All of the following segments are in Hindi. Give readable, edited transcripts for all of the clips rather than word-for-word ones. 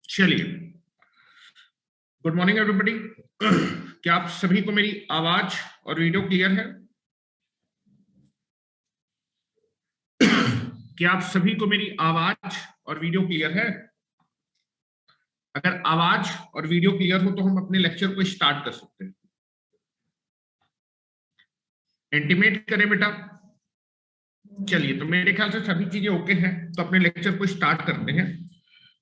चलिए, गुड मॉर्निंग एवरीबॉडी। क्या आप सभी को मेरी आवाज और वीडियो क्लियर है? क्या आप सभी को मेरी आवाज और वीडियो क्लियर है? अगर आवाज और वीडियो क्लियर हो तो हम अपने लेक्चर को स्टार्ट कर सकते हैं। इंटीमेट करें बेटा। चलिए, तो मेरे ख्याल से सभी चीजें ओके हैं, तो अपने लेक्चर को स्टार्ट करते हैं।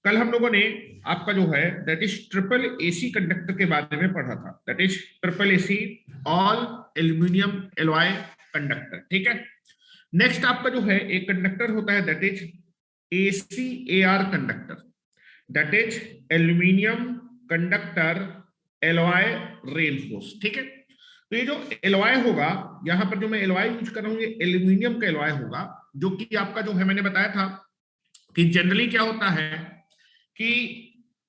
कल हम लोगों ने आपका जो है that is triple AC conductor के बारे में पढ़ा था। That is triple AC, all aluminium alloy conductor. ठीक है। नेक्स्ट आपका जो है एक कंडक्टर होता है that is ACAR conductor, that is aluminium conductor alloy reinforce. ठीक है। तो ये जो एलॉय होगा, यहां पर जो मैं एलॉय यूज कर रहा हूं ये एल्यूमिनियम का एलॉय होगा, जो कि आपका जो है मैंने बताया था कि जनरली क्या होता है कि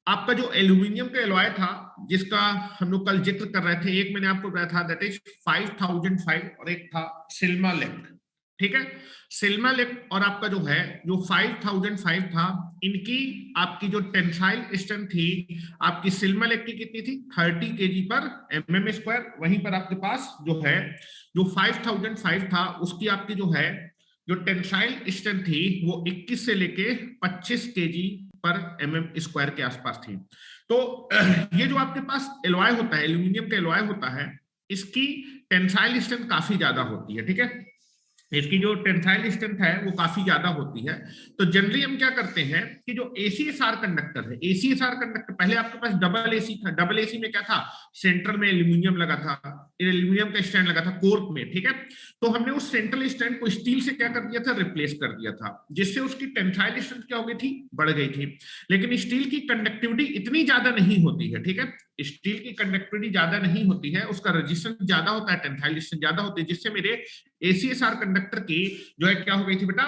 आपका जो एल्यूमिनियम का एलॉय था जिसका हम लोग कल जिक्र कर रहे थे, एक मैंने आपको बताया था दैट इज 5005 और एक था सिल्मालेक्ट। ठीक है। सिल्मालेक्ट और आपका जो है जो 5005 था, इनकी आपकी जो टेंसाइल स्ट्रेंथ थी आपकी सिल्मालेक्ट की कितनी थी? 30 kg पर mm²। वहीं पर आपके पास जो है जो 5005 था उसकी आपकी जो है जो टेंसाइल स्ट्रेंथ थी वो 21 से लेके 25 kg पर mm² के आसपास थी। तो ये जो आपके पास एलॉय होता है, एल्यूमिनियम का एलॉय होता है, इसकी टेंसाइल स्ट्रेंथ काफी ज्यादा होती है। ठीक है। इसकी जो टेंसाइल स्ट्रेंथ है वो काफी ज्यादा होती है। तो जनरली हम क्या करते हैं कि जो ACSR कंडक्टर है, ACSR कंडक्टर पहले आपके पास डबल एसी था। डबल एसी में क्या था? सेंटर में एल्यूमिनियम लगा था, एल्यूमिनियम का स्टैंड लगा था कोर में। ठीक है। तो हमने उस सेंट्रल स्टैंड को स्टील से क्या कर दिया था? रिप्लेस कर दिया था, जिससे उसकी टेंसाइल स्ट्रेंथ क्या हो गई थी? बढ़ गई थी। लेकिन स्टील की कंडक्टिविटी इतनी ज्यादा नहीं होती है। ठीक है। स्टील की कंडक्टिविटी ज्यादा नहीं होती है, उसका रेजिस्टेंस ज्यादा होता है, टेंसाइल स्ट्रेंथ ज्यादा होती है, जिससे मेरे ACSR कंडक्टर की जो है क्या हो गई थी बेटा?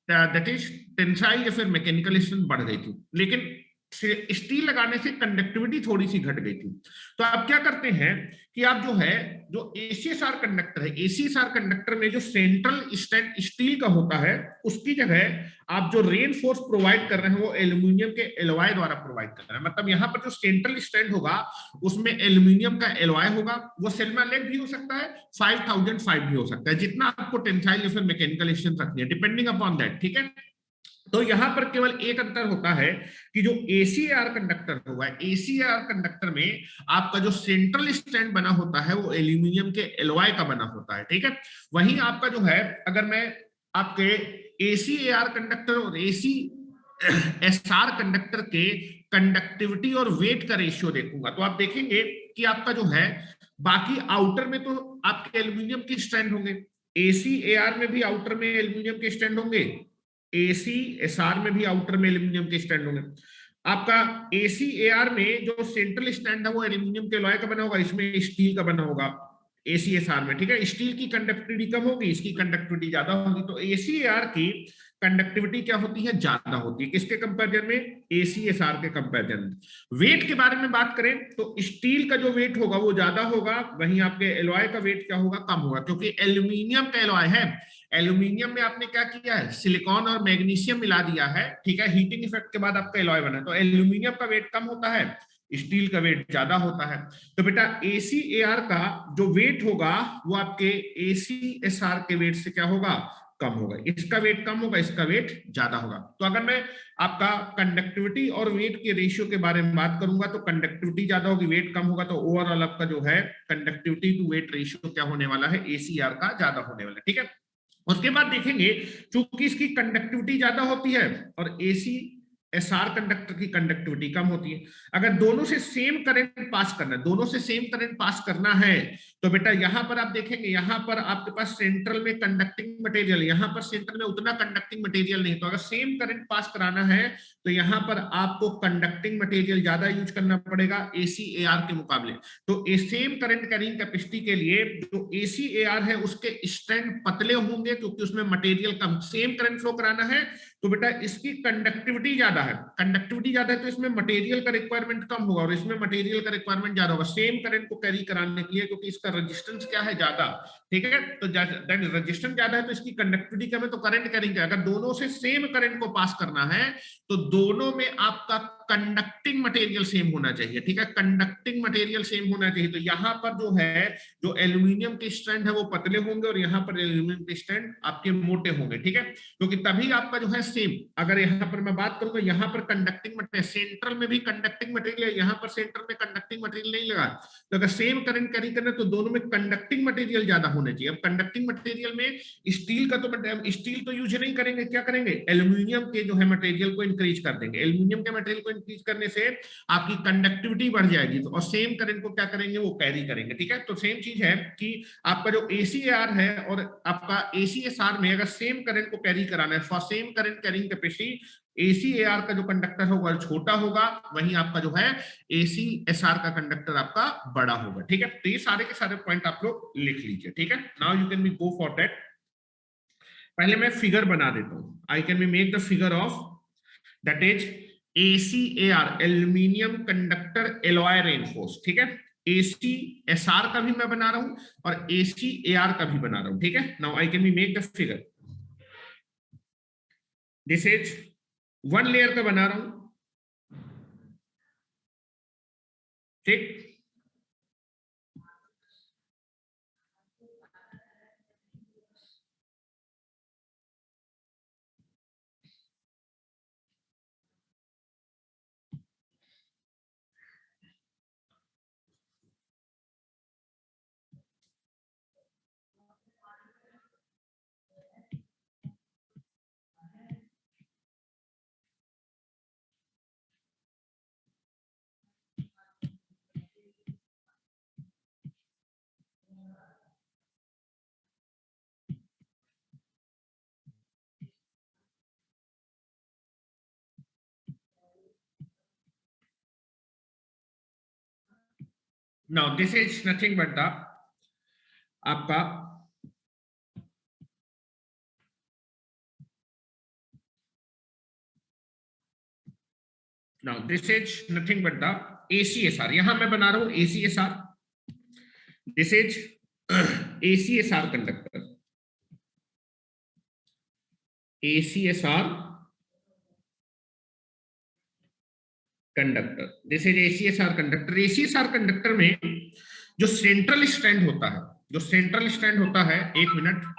दैट इज टेंसाइल या फिर मैकेनिकल स्ट्रेंथ बढ़ गई थी। लेकिन स्टील लगाने से कंडक्टिविटी थोड़ी सी घट गई थी। तो आप क्या करते हैं कि आप जो है जो ACSR कंडक्टर है, ACSR कंडक्टर में जो सेंट्रल स्टैंड स्टील का होता है उसकी जगह आप जो रेन फोर्स प्रोवाइड कर रहे हैं वो एल्यूमिनियम के एलॉय द्वारा प्रोवाइड कर रहे हैं। मतलब यहाँ पर जो सेंट्रल स्टैंड होगा उसमें एल्यूमिनियम का एलॉय होगा। वो सिल्मालेक्ट भी हो सकता है, 5005 भी हो सकता है, जितना आपको टेंसाइल या फिर मैकेनिकल स्ट्रेंथ रखनी है डिपेंडिंग अपॉन दैट। ठीक है। तो यहां पर केवल एक अंतर होता है कि जो ACAR कंडक्टर होगा, ACAR कंडक्टर में आपका जो सेंट्रल स्टैंड बना होता है वो एल्यूमिनियम के एलॉय का बना होता है। ठीक है। वहीं आपका जो है अगर मैं आपके ACAR कंडक्टर और ACSR कंडक्टर के कंडक्टिविटी और वेट का रेशियो देखूंगा तो आप देखेंगे कि आपका जो है बाकी आउटर में तो आपके एल्यूमिनियम की स्ट्रैंड होंगे, ACAR में भी आउटर में एल्यूमिनियम के स्टैंड होंगे, ACSR में भी आउटर में एल्यूमिनियम के स्टैंड होंगे। आपका ACAR में जो सेंट्रल स्टैंड है वो एल्यूमिनियम के लॉय का बना होगा, इसमें स्टील का बना होगा ACSR में, ठीक है। स्टील की कंडक्टिविटी कम होगी, इसकी कंडक्टिविटी ज्यादा होगी, तो ACAR की कंडक्टिविटी क्या होती है, ज्यादा होती है। किसके कंपैरिजन में, ACSR के कंपैरिजन में। वेट के बारे में बात करें तो स्टील का जो वेट होगा वो ज्यादा होगा, वहीं आपके एलॉय का वेट क्या होगा, कम होगा, क्योंकि एल्यूमिनियम का एलॉय है। एल्यूमिनियम में आपने क्या किया है, सिलिकॉन और मैग्नीशियम मिला दिया है, ठीक है, हीटिंग इफेक्ट के बाद आपका एलॉय बना, तो एल्यूमिनियम का वेट कम होता है, स्टील का वेट ज्यादा होता है। तो बेटा ACAR का जो वेट होगा वो आपके ACSR के वेट से क्या होगा, कम होगा। इसका वेट कम होगा, इसका वेट ज्यादा होगा। तो अगर मैं आपका कंडक्टिविटी और वेट के रेशियो के बारे में बात करूंगा तो कंडक्टिविटी ज्यादा होगी, वेट कम होगा, तो ओवरऑल आपका जो है कंडक्टिविटी टू वेट रेशियो क्या होने वाला है, ACR का ज्यादा होने वाला है, ठीक है। उसके बाद देखेंगे, चूंकि इसकी कंडक्टिविटी ज्यादा होती है और ACSR कंडक्टर की कंडक्टिविटी कम होती है, अगर दोनों से सेम करंट पास करना है, दोनों से सेम करंट पास करना है, तो बेटा यहां पर आप देखेंगे, यहां पर आपके पास सेंट्रल में कंडक्टिंग मटेरियल, यहां पर सेंट्रल में उतना कंडक्टिंग मटेरियल नहीं, तो अगर सेम करंट पास कराना है तो यहां पर आपको कंडक्टिंग मटेरियल ज्यादा यूज करना पड़ेगा ACAR के मुकाबले। तो सेम करंट कैरिंग कैपेसिटी के लिए जो ACAR है उसके स्ट्रैंड पतले होंगे, क्योंकि उसमें मटेरियल कम, सेम करंट फ्लो कराना है तो बेटा इसकी कंडक्टिविटी ज्यादा है, कंडक्टिविटी ज्यादा है तो इसमें मटेरियल का रिक्वायरमेंट कम होगा, और इसमें मटेरियल का रिक्वायरमेंट ज्यादा होगा सेम करंट को कैरी कराने के लिए, क्योंकि इसका रेजिस्टेंस क्या है, ज्यादा, ठीक है। तो रेजिस्टेंस ज्यादा है तो इसकी कंडक्टिविटी कम है, तो करंट कैरिंग, अगर दोनों से सेम करंट को पास करना है तो दोनों में आपका कंडक्टिंग मटेरियल सेम होना चाहिए, ठीक है, कंडक्टिंग मटेरियल सेम होना चाहिए। तो यहां पर जो है, जो एल्यूमिनियम के स्ट्रैंड है वो पतले होंगे और यहां पर एल्यूमिनियम के स्ट्रैंड आपके मोटे होंगे, ठीक है, क्योंकि तभी आपका जो है सेम। अगर यहां पर मैं बात करूंगा, यहां पर कंडक्टिंग मटेरियल, सेंट्रल में भी कंडक्टिंग मटेरियल है, यहां पर सेंटर में कंडक्टिंग मटेरियल नहीं लगा, तो अगर सेम करंट कैरी करना तो दोनों में कंडक्टिंग मटेरियल ज्यादा होना चाहिए। अब कंडक्टिंग मटेरियल में स्टील का, तो स्टील तो यूज नहीं करेंगे, क्या करेंगे, एल्यूमिनियम के जो है मटेरियल को इंक्रीज कर देंगे, एल्यूमिनियम के मटेरियल को इंक्रीज करने से आपकी कंडक्टिविटी बढ़ जाएगी, तो और सेम करंट को क्या करेंगे, वो कैरी करेंगे, ठीक है। तो सेम चीज है कि आपका जो ACAR है और आपका ACSR में अगर सेम करंट को कैरी कराना है, for same current carrying capacity ACAR का जो कंडक्टर होगा छोटा होगा, वहीं आपका जो है ACSR का कंडक्टर आपका बड़ा होगा, ठीक है। तो ये सारे के सारे पॉइंट आप लोग लिख लीजिए, ठीक है। Now you can be go for that. पहले मैं फिगर बना देता हूं, आई can be make the figure of that is ACAR, aluminium conductor alloy reinforce, ठीक है। ACSR का भी मैं बना रहा हूं और ACAR का भी बना रहा हूं, ठीक है। Now I can be make the figure, this is one layer का बना रहा हूं, ठीक। Now this is nothing but the आपका now this is nothing but the ACSR, यहां मैं बना रहा हूं ACSR, this is ACSR conductor, ACSR conductor, this is ACSR conductor. ACSR conductor में जो सेंट्रल स्ट्रैंड होता है, जो सेंट्रल स्ट्रैंड होता है, एक मिनट,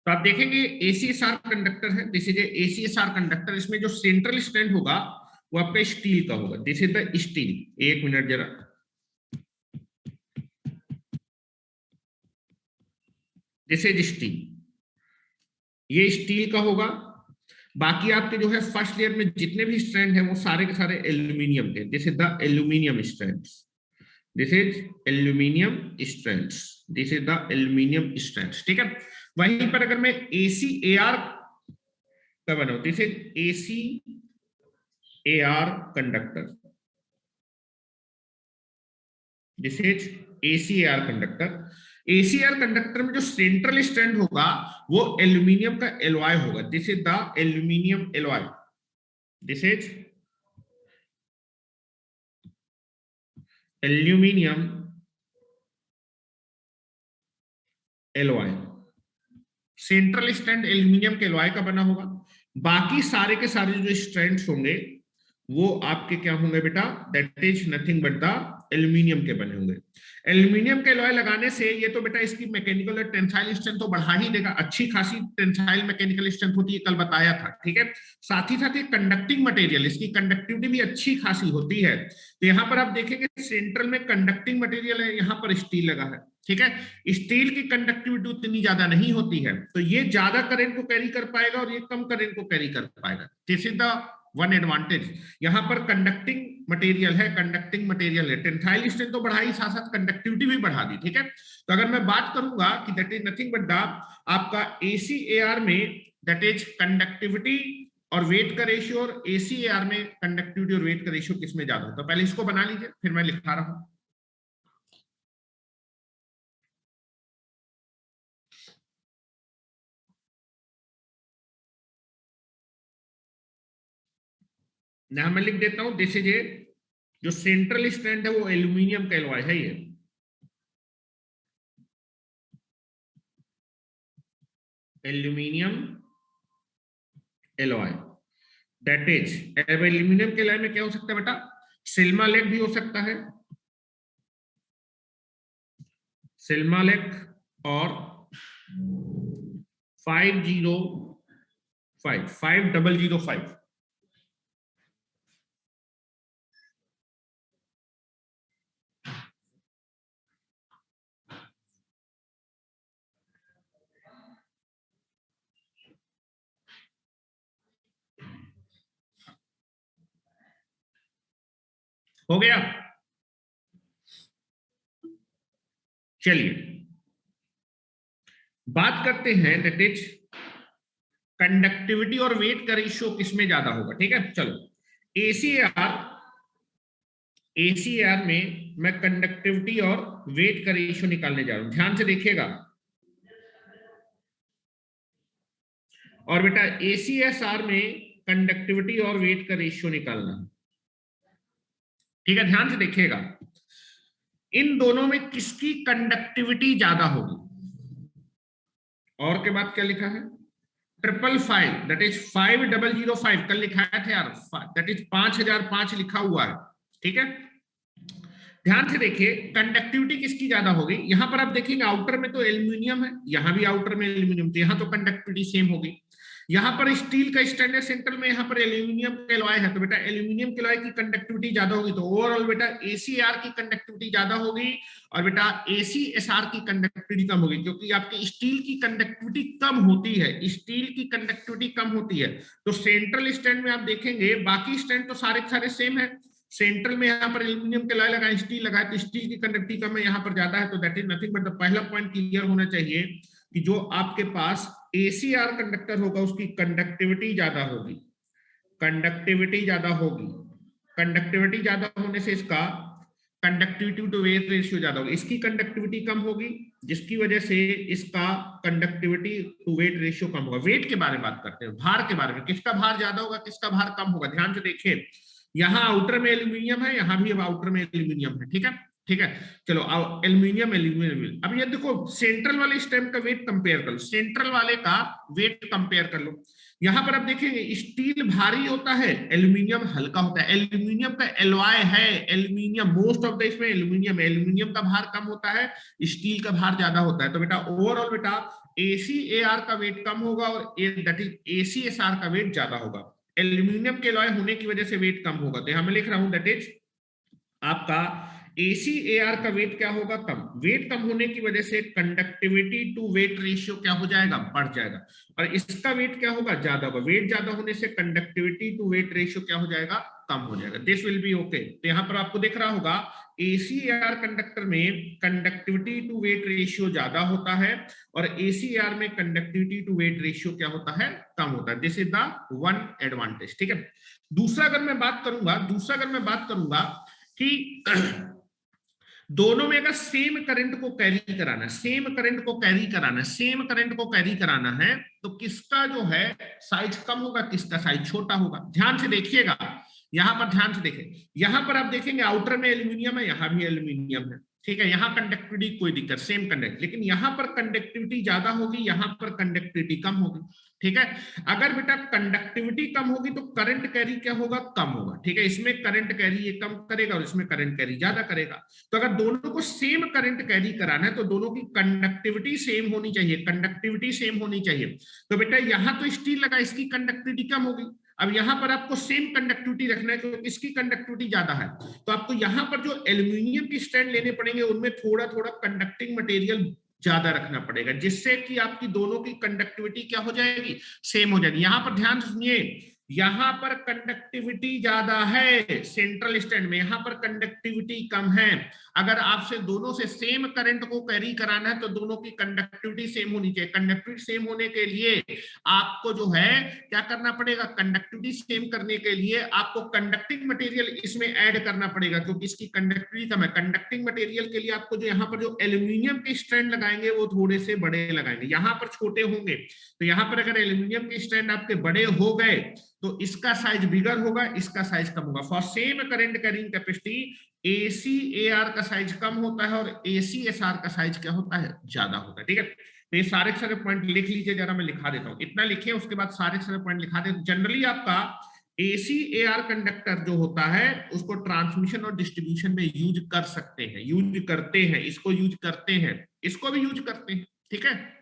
तो आप देखेंगे ACSR कंडक्टर है, this is a ACSR conductor. इसमें जो सेंट्रल स्ट्रैंड होगा वो आपका स्टील का होगा, दिस इज द स्टील। एक मिनट जरा, दिस इज स्टील, ये स्टील का होगा। बाकी आपके जो है फर्स्ट लेयर में जितने भी स्ट्रैंड है वो सारे के सारे एल्यूमिनियम के, this is the aluminium strands, this is aluminium strands, this is the aluminium strands, ठीक है। वहीं पर अगर मैं ACAR का बनाऊं, this is ACAR conductor, this is ACAR conductor. ACR conductor में जो सेंट्रल स्ट्रैंड होगा वो एल्यूमिनियम का एलॉय होगा, this is the aluminium alloy, this is aluminium alloy. Central strand aluminium के एलॉय का बना होगा। बाकी सारे के सारे जो स्ट्रैंड्स होंगे वो आपके क्या होंगे बेटा, that is nothing but the aluminium के बने होंगे। एल्यूमिनियम के एलॉय लगाने से ये तो बेटा इसकी मैकेनिकल और टेंसाइल स्ट्रेंथ तो बढ़ा ही देगा, अच्छी खासी टेंसाइल मैकेनिकल स्ट्रेंथ होती है, कल बताया था, ठीक है। साथ ही साथ ये कंडक्टिंग मटेरियल, इसकी कंडक्टिविटी भी अच्छी खासी होती है। तो यहाँ पर आप देखेंगे सेंट्रल में कंडक्टिंग मटेरियल है, यहाँ पर स्टील लगा है, ठीक है। स्टील की कंडक्टिविटी उतनी ज्यादा नहीं होती है, तो ये ज्यादा करंट को कैरी कर पाएगा और ये कम करंट को कैरी कर पाएगा, this is the one advantage. यहां पर कंडक्टिंग मटेरियल है, कंडक्टिंग मटेरियल है, टेंसाइल स्ट्रेंथ तो बढ़ाई, साथ साथ कंडक्टिविटी भी बढ़ा दी, ठीक है। तो अगर मैं बात करूंगा कि that is nothing but the आपका ACAR में दैट इज कंडक्टिविटी और वेट का रेशियो, और ACAR में कंडक्टिविटी और वेट का रेशियो किसमें ज्यादा होता है, पहले इसको बना लीजिए फिर मैं लिखा रहा हूं। यहां मैं लिख देता हूं, दिस इज ए, जो सेंट्रल स्ट्रैंड है वो एल्यूमिनियम का एलॉय है, ये एल्यूमिनियम एलॉय, दैट इज। अब एल्यूमिनियम के एलॉय में क्या हो सकता है बेटा, सिल्मालेक भी हो सकता है, सिल्मालेक और 5005 हो गया। चलिए बात करते हैं दैट इज कंडक्टिविटी और वेट का रेशियो किसमें ज्यादा होगा, ठीक है। चलो ACAR में मैं कंडक्टिविटी और वेट का रेशियो निकालने जा रहा हूं, ध्यान से देखिएगा। और बेटा ACSR में कंडक्टिविटी और वेट का रेशियो निकालना, ठीक है, ध्यान से देखिएगा। इन दोनों में किसकी कंडक्टिविटी ज्यादा होगी, और के बाद क्या लिखा है, 555 दैट इज 5005, कल लिखाया था यार, दैट इज 5005 लिखा हुआ है, ठीक है। ध्यान से देखिए कंडक्टिविटी किसकी ज्यादा होगी, यहां पर आप देखेंगे आउटर में तो एल्यूमिनियम है, यहां भी आउटर में एल्यूमिनियम, तो यहां तो कंडक्टिविटी सेम होगी। यहां पर स्टील का स्टैंडर्ड सेंटर में, यहां पर एल्यूमिनियम का एलॉय है, तो बेटा एल्यूमिनियम के एलॉय की कंडक्टिविटी ज्यादा होगी, तो ओवरऑल बेटा ACR की कंडक्टिविटी ज्यादा होगी और बेटा ACSR की कंडक्टिविटी कम होगी, क्योंकि आपकी स्टील की कंडक्टिविटी कम होती है, स्टील की कंडक्टिविटी कम होती है। तो सेंट्रल स्टैंड में आप देखेंगे बाकी स्टैंड तो सारे सारे सेम है, सेंट्रल में यहाँ पर एल्यूमिनियम के एलॉय लगा, स्टील लगा है, तो स्टील की कंडक्टिविटी कम है, यहाँ पर ज्यादा है, तो that is nothing but the पहला पॉइंट क्लियर होना चाहिए कि जो आपके पास ACR कंडक्टर होगा उसकी कंडक्टिविटी ज्यादा होगी, कंडक्टिविटी ज्यादा होगी, कंडक्टिविटी ज्यादा होने से इसका कंडक्टिविटी टू वेट रेशियो ज्यादा होगी, इसकी कंडक्टिविटी कम होगी जिसकी वजह से इसका कंडक्टिविटी टू वेट रेशियो कम होगा। वेट के बारे में बात करते हैं, भार के बारे में, किसका भार ज्यादा होगा किसका भार कम होगा। ध्यान से देखिए यहाँ आउटर में एल्यूमिनियम है, यहाँ भी अब आउटर में एल्यूमिनियम है, ठीक है, ठीक है। चलो एल्यूमिनियम एल्यूमिनियम, अब ये देखो सेंट्रल वाले स्टेम का वेट कंपेयर कर लो, सेंट्रल वाले का वेट कंपेयर कर लो। यहां पर आप देखेंगे स्टील भारी होता है, एल्यूमिनियम हल्का होता है। एल्यूमिनियम का एलॉय है, एल्यूमिनियम मोस्ट ऑफ द इसमें एल्यूमिनियम, एल्यूमिनियम का भार कम होता है, स्टील का भार ज्यादा होता है। तो बेटा ओवरऑल बेटा ACAR का वेट कम होगा और दैट इज ACSR का वेट ज्यादा होगा। एल्यूमिनियम के एलॉय होने की वजह से वेट कम होगा, तो यहां मैं लिख रहा हूं दैट इज आपका ACAR का वेट क्या होगा, कम। वेट कम होने की वजह से कंडक्टिविटी टू वेट रेशियो क्या हो जाएगा, बढ़ जाएगा। और इसका वेट क्या होगा, ज्यादा होगा। वेट ज्यादा होने से कंडक्टिविटी टू वेट रेशियो क्या हो जाएगा, कम हो जाएगा। This will be okay. तो यहां पर आपको दिख रहा होगा ACAR कंडक्टर में कंडक्टिविटी टू वेट रेशियो ज्यादा होता है और ACAR में कंडक्टिविटी टू वेट रेशियो क्या होता है, कम होता है। This is the one advantage, ठीक है। दूसरा अगर मैं बात करूंगा कि दोनों में अगर सेम करंट को कैरी कराना है तो किसका जो है साइज कम होगा, किसका साइज छोटा होगा। ध्यान से देखिएगा, यहां पर ध्यान से देखें। यहां पर आप देखेंगे आउटर में एल्यूमिनियम है, यहां भी एल्यूमिनियम है, ठीक है। यहां कंडक्टिविटी कोई दिक्कत, सेम कंडक्ट, लेकिन यहां पर कंडक्टिविटी ज्यादा होगी, यहां पर कंडक्टिविटी कम होगी, ठीक है। अगर बेटा कंडक्टिविटी कम होगी तो करंट कैरी क्या होगा, कम होगा, ठीक है। इसमें करंट कैरी ये कम करेगा और इसमें करंट कैरी ज्यादा करेगा। तो अगर दोनों को सेम करंट कैरी कराना है तो दोनों की कंडक्टिविटी सेम होनी चाहिए, तो बेटा यहां तो स्टील लगा, इसकी कंडक्टिविटी कम होगी। अब यहां पर आपको सेम कंडक्टिविटी रखना है क्योंकि इसकी कंडक्टिविटी ज्यादा है, तो आपको यहां पर जो एल्यूमिनियम की स्ट्रैंड लेने पड़ेंगे उनमें थोड़ा थोड़ा कंडक्टिंग मटेरियल ज्यादा रखना पड़ेगा, जिससे कि आपकी दोनों की कंडक्टिविटी क्या हो जाएगी, सेम हो जाएगी। यहां पर ध्यान सुनिए, यहां पर कंडक्टिविटी ज्यादा है सेंट्रल स्टैंड में, यहां पर कंडक्टिविटी कम है। अगर आपसे दोनों से सेम करंट को कैरी कराना है तो दोनों की कंडक्टिविटी सेम होनी चाहिए। कंडक्टिविटी सेम होने के लिए आपको जो है क्या करना पड़ेगा, कंडक्टिविटी सेम करने के लिए आपको कंडक्टिंग मटेरियल इसमें ऐड करना पड़ेगा क्योंकि इसकी कंडक्टिविटी कम है। कंडक्टिंग मटेरियल के लिए आपको जो यहाँ पर जो एल्यूमिनियम के स्ट्रैंड लगाएंगे वो थोड़े से बड़े लगाएंगे, यहाँ पर छोटे होंगे। तो यहाँ पर अगर एल्यूमिनियम के स्ट्रैंड आपके बड़े हो गए तो इसका साइज बिगर होगा, इसका साइज कम होगा। For same current carrying capacity ACAR का साइज कम होता है और ACSR का साइज क्या होता है, ज्यादा होता है, ठीक है। तो ये सारे पॉइंट लिख लीजिए, जरा मैं लिखा देता हूं, इतना लिखिए उसके बाद सारे पॉइंट लिखा दे। जनरली आपका ACAR कंडक्टर जो होता है उसको ट्रांसमिशन और डिस्ट्रीब्यूशन में यूज कर सकते हैं, यूज करते हैं, इसको यूज करते हैं, इसको भी यूज करते हैं, ठीक है।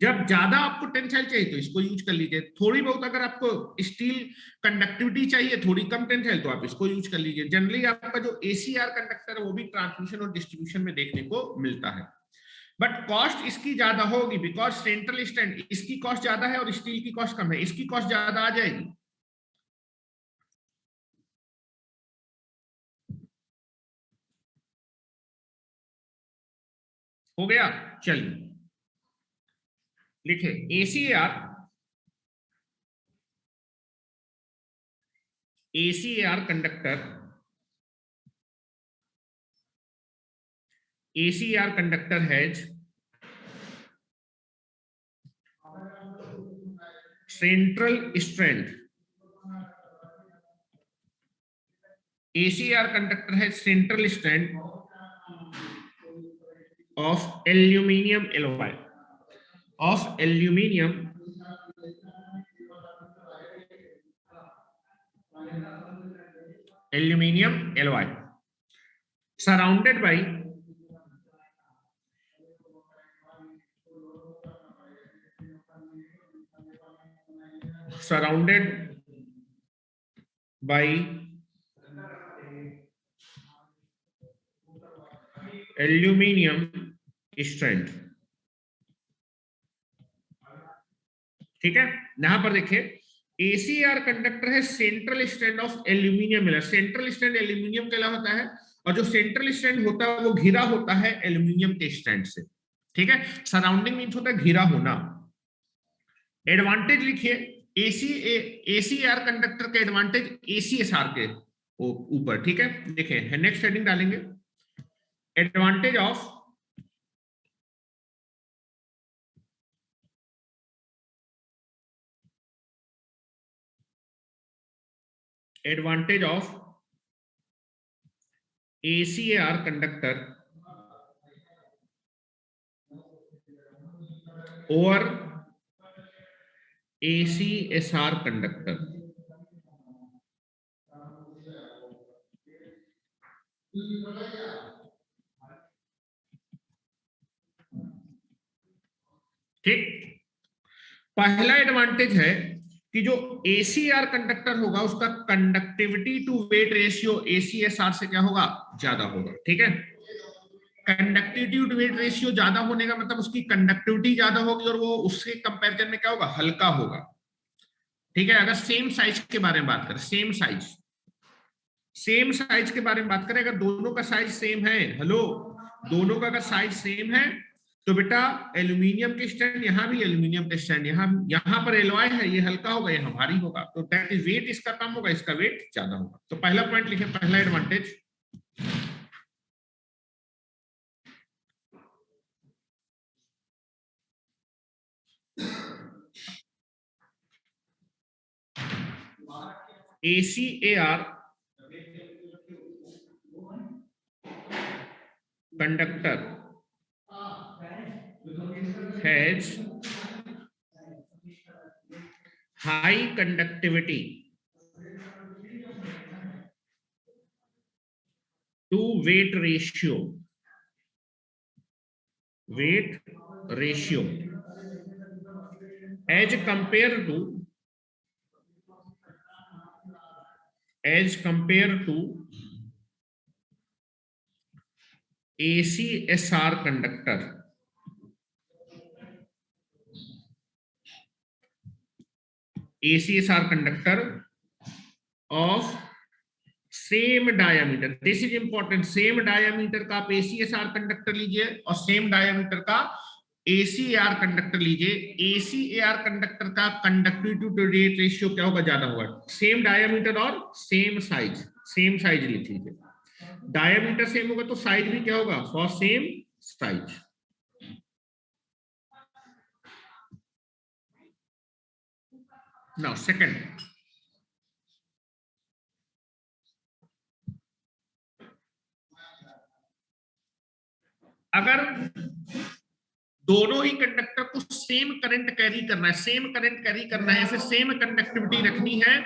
जब ज्यादा आपको टेंसाइल चाहिए तो इसको यूज कर लीजिए, थोड़ी बहुत अगर आपको स्टील कंडक्टिविटी चाहिए, थोड़ी कम टेंसाइल, तो आप इसको यूज कर लीजिए। जनरली आपका जो ACR कंडक्टर है वो भी ट्रांसमिशन और डिस्ट्रीब्यूशन में देखने को मिलता है, बट कॉस्ट इसकी ज्यादा होगी बिकॉज सेंट्रल स्टैंड, इसकी कॉस्ट ज्यादा है और स्टील की कॉस्ट कम है, इसकी कॉस्ट ज्यादा आ जाएगी। हो गया, चलिए लिखे ACAR conductor, ACAR conductor has central strand, ACAR conductor है central strand of aluminium alloy, of aluminium alloy surrounded by aluminium strand, ठीक है। यहां पर देखिए ACR कंडक्टर है central strand of aluminium, central strand aluminium के होता है और जो सेंट्रल स्ट्रैंड होता है वो घिरा होता है एल्यूमिनियम के स्ट्रैंड से, ठीक है। सराउंडिंग मींस होता है घिरा होना। एडवांटेज लिखिए, ACR कंडक्टर के एडवांटेज ACSR के ऊपर, ठीक है। देखिए नेक्स्ट हेडिंग डालेंगे, advantage of ACAR conductor over ACSR conductor. ठीक, पहला एडवांटेज है कि जो ACR कंडक्टर होगा उसका conductivity to weight ratio ACSR से क्या होगा, ज्यादा होगा। ठीक है, कंडक्टिविटी टू वेट रेशियो ज्यादा होने का मतलब उसकी कंडक्टिविटी ज्यादा होगी और वो उसके कंपैरिजन में क्या होगा, हल्का होगा। ठीक है, अगर सेम साइज के बारे में बात करें, सेम साइज के बारे में बात करें, अगर दोनों का साइज सेम है, हेलो, दोनों का अगर साइज सेम है तो बेटा एल्यूमिनियम के स्टैंड, यहां भी एल्यूमिनियम के स्टैंड, यहां पर एलॉय है, ये हल्का होगा, यहां भारी होगा, तो दैट इज वेट इसका कम होगा, इसका वेट ज्यादा होगा। तो पहला पॉइंट लिखे, पहला advantage. ACAR conductor has high conductivity to weight ratio as compared to ACSR conductor। ACSR conductor of same diameter, this is important, same diameter का आप ACSR कंडक्टर लीजिए और सेम डायामीटर का ACAR कंडक्टर लीजिए। ACAR कंडक्टर का कंडक्टिविटी टू वेट रेशियो क्या होगा, ज्यादा होगा। सेम डायामीटर और सेम साइज लिख लीजिए। डायामीटर सेम होगा तो साइज भी क्या होगा, for same size. Now second, अगर दोनों ही कंडक्टर को सेम करंट कैरी करना है, फिर सेम कंडक्टिविटी रखनी है,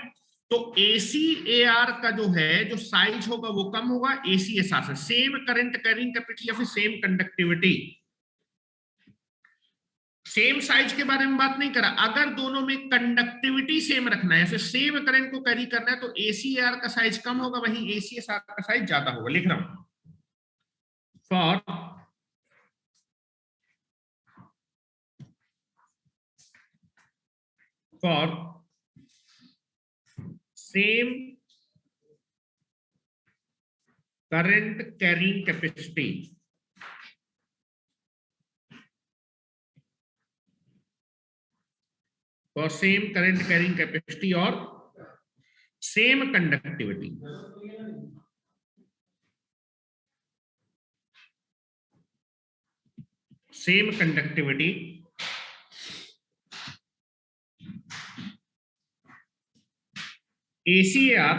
तो ACAR का जो है, जो साइज होगा वो कम होगा ACSR से। सेम करंट कैरिंग कैपेसिटी या फिर सेम कंडक्टिविटी, सेम साइज के बारे में बात नहीं करा, अगर दोनों में कंडक्टिविटी सेम रखना है, फिर सेम करंट को कैरी करना है, तो ACAR का साइज कम होगा, वहीं ACSR का साइज ज्यादा होगा। लिख रहा हूं, for same current carrying capacity, or same conductivity, ACAR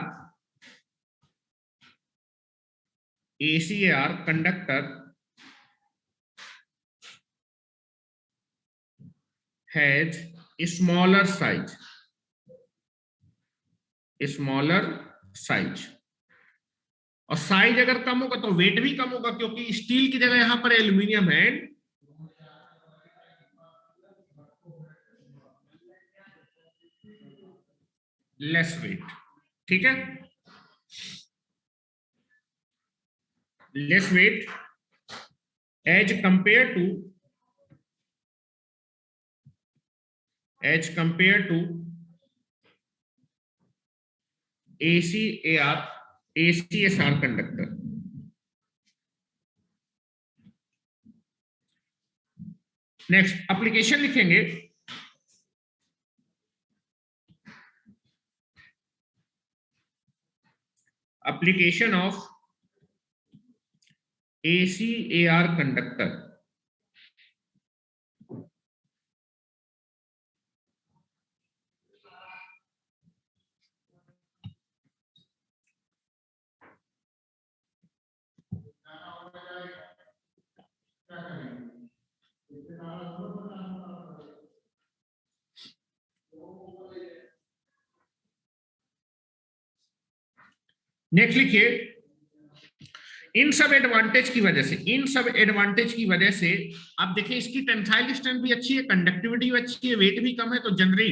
conductor has a smaller size, और साइज अगर कम होगा तो वेट भी कम होगा, क्योंकि स्टील की जगह यहां पर एल्यूमिनियम है, लेस वेट। ठीक है, less weight as compare to ACSR conductor. Next application लिखेंगे, application of ACAR conductor. Next लिखिए, इन सब एडवांटेज की वजह से, इन सब एडवांटेज की वजह से आप देखिए इसकी टेंसाइल स्ट्रेंथ भी अच्छी है, कंडक्टिविटी भी अच्छी है, वेट भी कम है। तो जनरली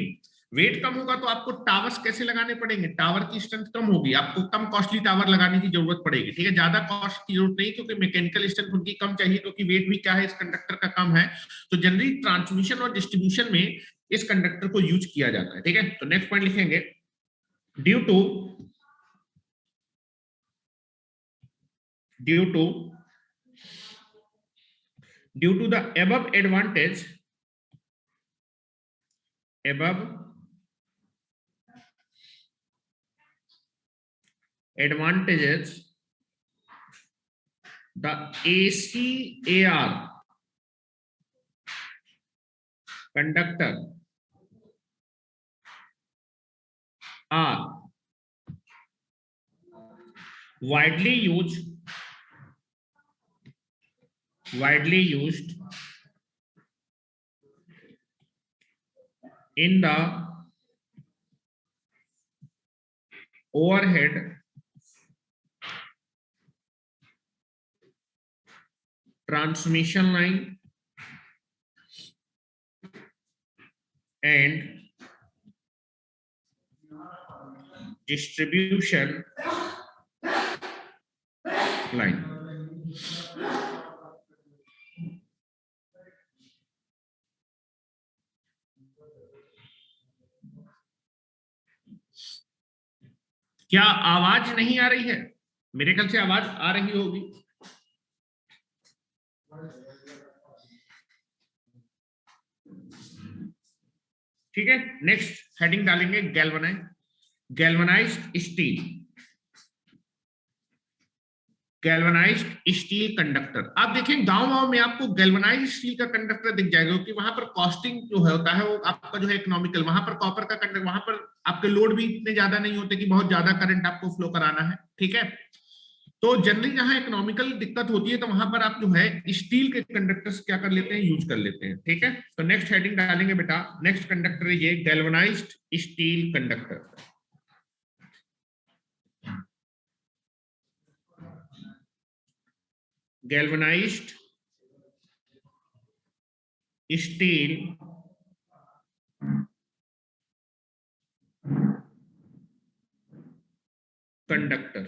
वेट कम होगा तो आपको टावर्स कैसे लगाने पड़ेंगे, टावर की स्ट्रेंथ कम होगी, आपको कम कॉस्टली टावर लगाने की जरूरत पड़ेगी, ठीक है। ज्यादा कॉस्ट की जरूरत नहीं, क्योंकि मैकेनिकल स्ट्रेंथ उनकी कम चाहिए, क्योंकि वेट भी क्या है इस कंडक्टर का कम है। तो जनरली ट्रांसमिशन और डिस्ट्रीब्यूशन में इस कंडक्टर को यूज किया जाता है, ठीक है। तो नेक्स्ट पॉइंट लिखेंगे, due to the above advantages, the ACAR conductor are widely used in the overhead transmission line and distribution line. क्या आवाज नहीं आ रही है? मेरे ख्याल से आवाज आ रही होगी। ठीक है, नेक्स्ट हेडिंग डालेंगे गैल्वनाइज्ड स्टील कंडक्टर। आप देखें गांव में आपको गैल्वनाइज्ड स्टील का कंडक्टर दिख जाएगा, क्योंकि वहां पर कॉस्टिंग जो है होता है वो आपका जो है इकोनॉमिकल, वहां पर कॉपर का कंडक्टर, वहां पर आपके लोड भी इतने ज्यादा नहीं होते कि बहुत ज्यादा करंट आपको फ्लो कराना है, ठीक है। तो जनरली जहां इकोनॉमिकल दिक्कत होती है तो वहां पर आप जो है स्टील के कंडक्टर्स क्या कर लेते हैं, यूज कर लेते हैं, ठीक है। तो नेक्स्ट हेडिंग डालेंगे बेटा, नेक्स्ट कंडक्टर ये galvanised steel conductor. galvanized steel conductor।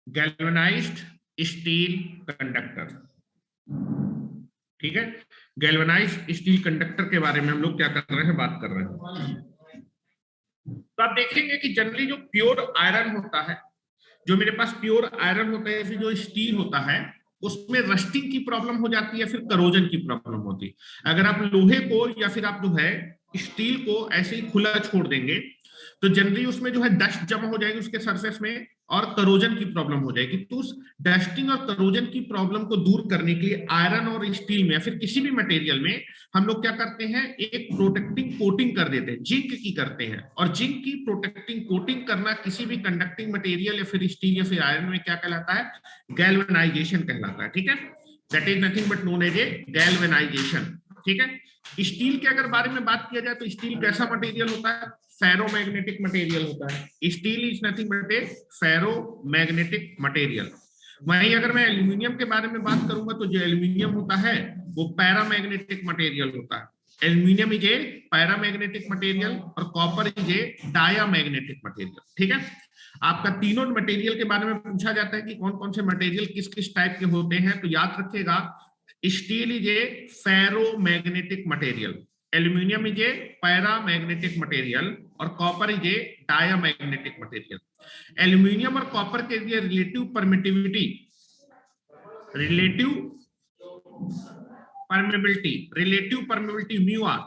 galvanized steel conductor, ठीक है। galvanized steel conductor के बारे में हम लोग क्या कर रहे हैं, बात कर रहे हैं। तो आप देखेंगे कि जनरली जो प्योर आयरन होता है, जो मेरे पास प्योर आयरन होता है, फिर जो स्टील होता है उसमें रस्टिंग की प्रॉब्लम हो जाती है, फिर करोजन की प्रॉब्लम होती है। अगर आप लोहे को या फिर आप जो है स्टील को ऐसे ही खुला छोड़ देंगे तो जनरली उसमें जो है डस्ट जमा हो जाएगी उसके सरफेस में और करोजन की प्रॉब्लम हो जाएगी। तो उस डस्टिंग और करोजन की प्रॉब्लम को दूर करने के लिए आयरन और स्टील में या फिर किसी भी मटेरियल में हम लोग क्या करते हैं, एक प्रोटेक्टिंग कोटिंग कर देते हैं, जिंक की करते हैं। और जिंक की प्रोटेक्टिंग कोटिंग करना किसी भी कंडक्टिंग मटेरियल या फिर स्टील या फिर आयरन में क्या कहलाता है, गैल्वेनाइजेशन कहलाता है, ठीक है। That is nothing but known as a galvanization, ठीक है। स्टील के अगर बारे में बात किया जाए तो स्टील कैसा मटेरियल होता है, फेरोमैग्नेटिक मटेरियल होता है। Steel is nothing but A ferromagnetic material. वहीं अगर मैं एल्यूमिनियम के बारे में बात करूंगा तो जो एल्यूमिनियम होता है वो पैरामैग्नेटिक मटेरियल होता है। Aluminium is a paramagnetic material और copper is a diamagnetic material, ठीक है। आपका तीनों मटेरियल के बारे में पूछा जाता है कि कौन कौन से मटेरियल किस किस टाइप के होते हैं, तो याद रखिएगा steel is a ferromagnetic material, aluminium is a paramagnetic material और copper is a diamagnetic material. Aluminium और कॉपर के लिए relative permittivity, relative permeability mu R,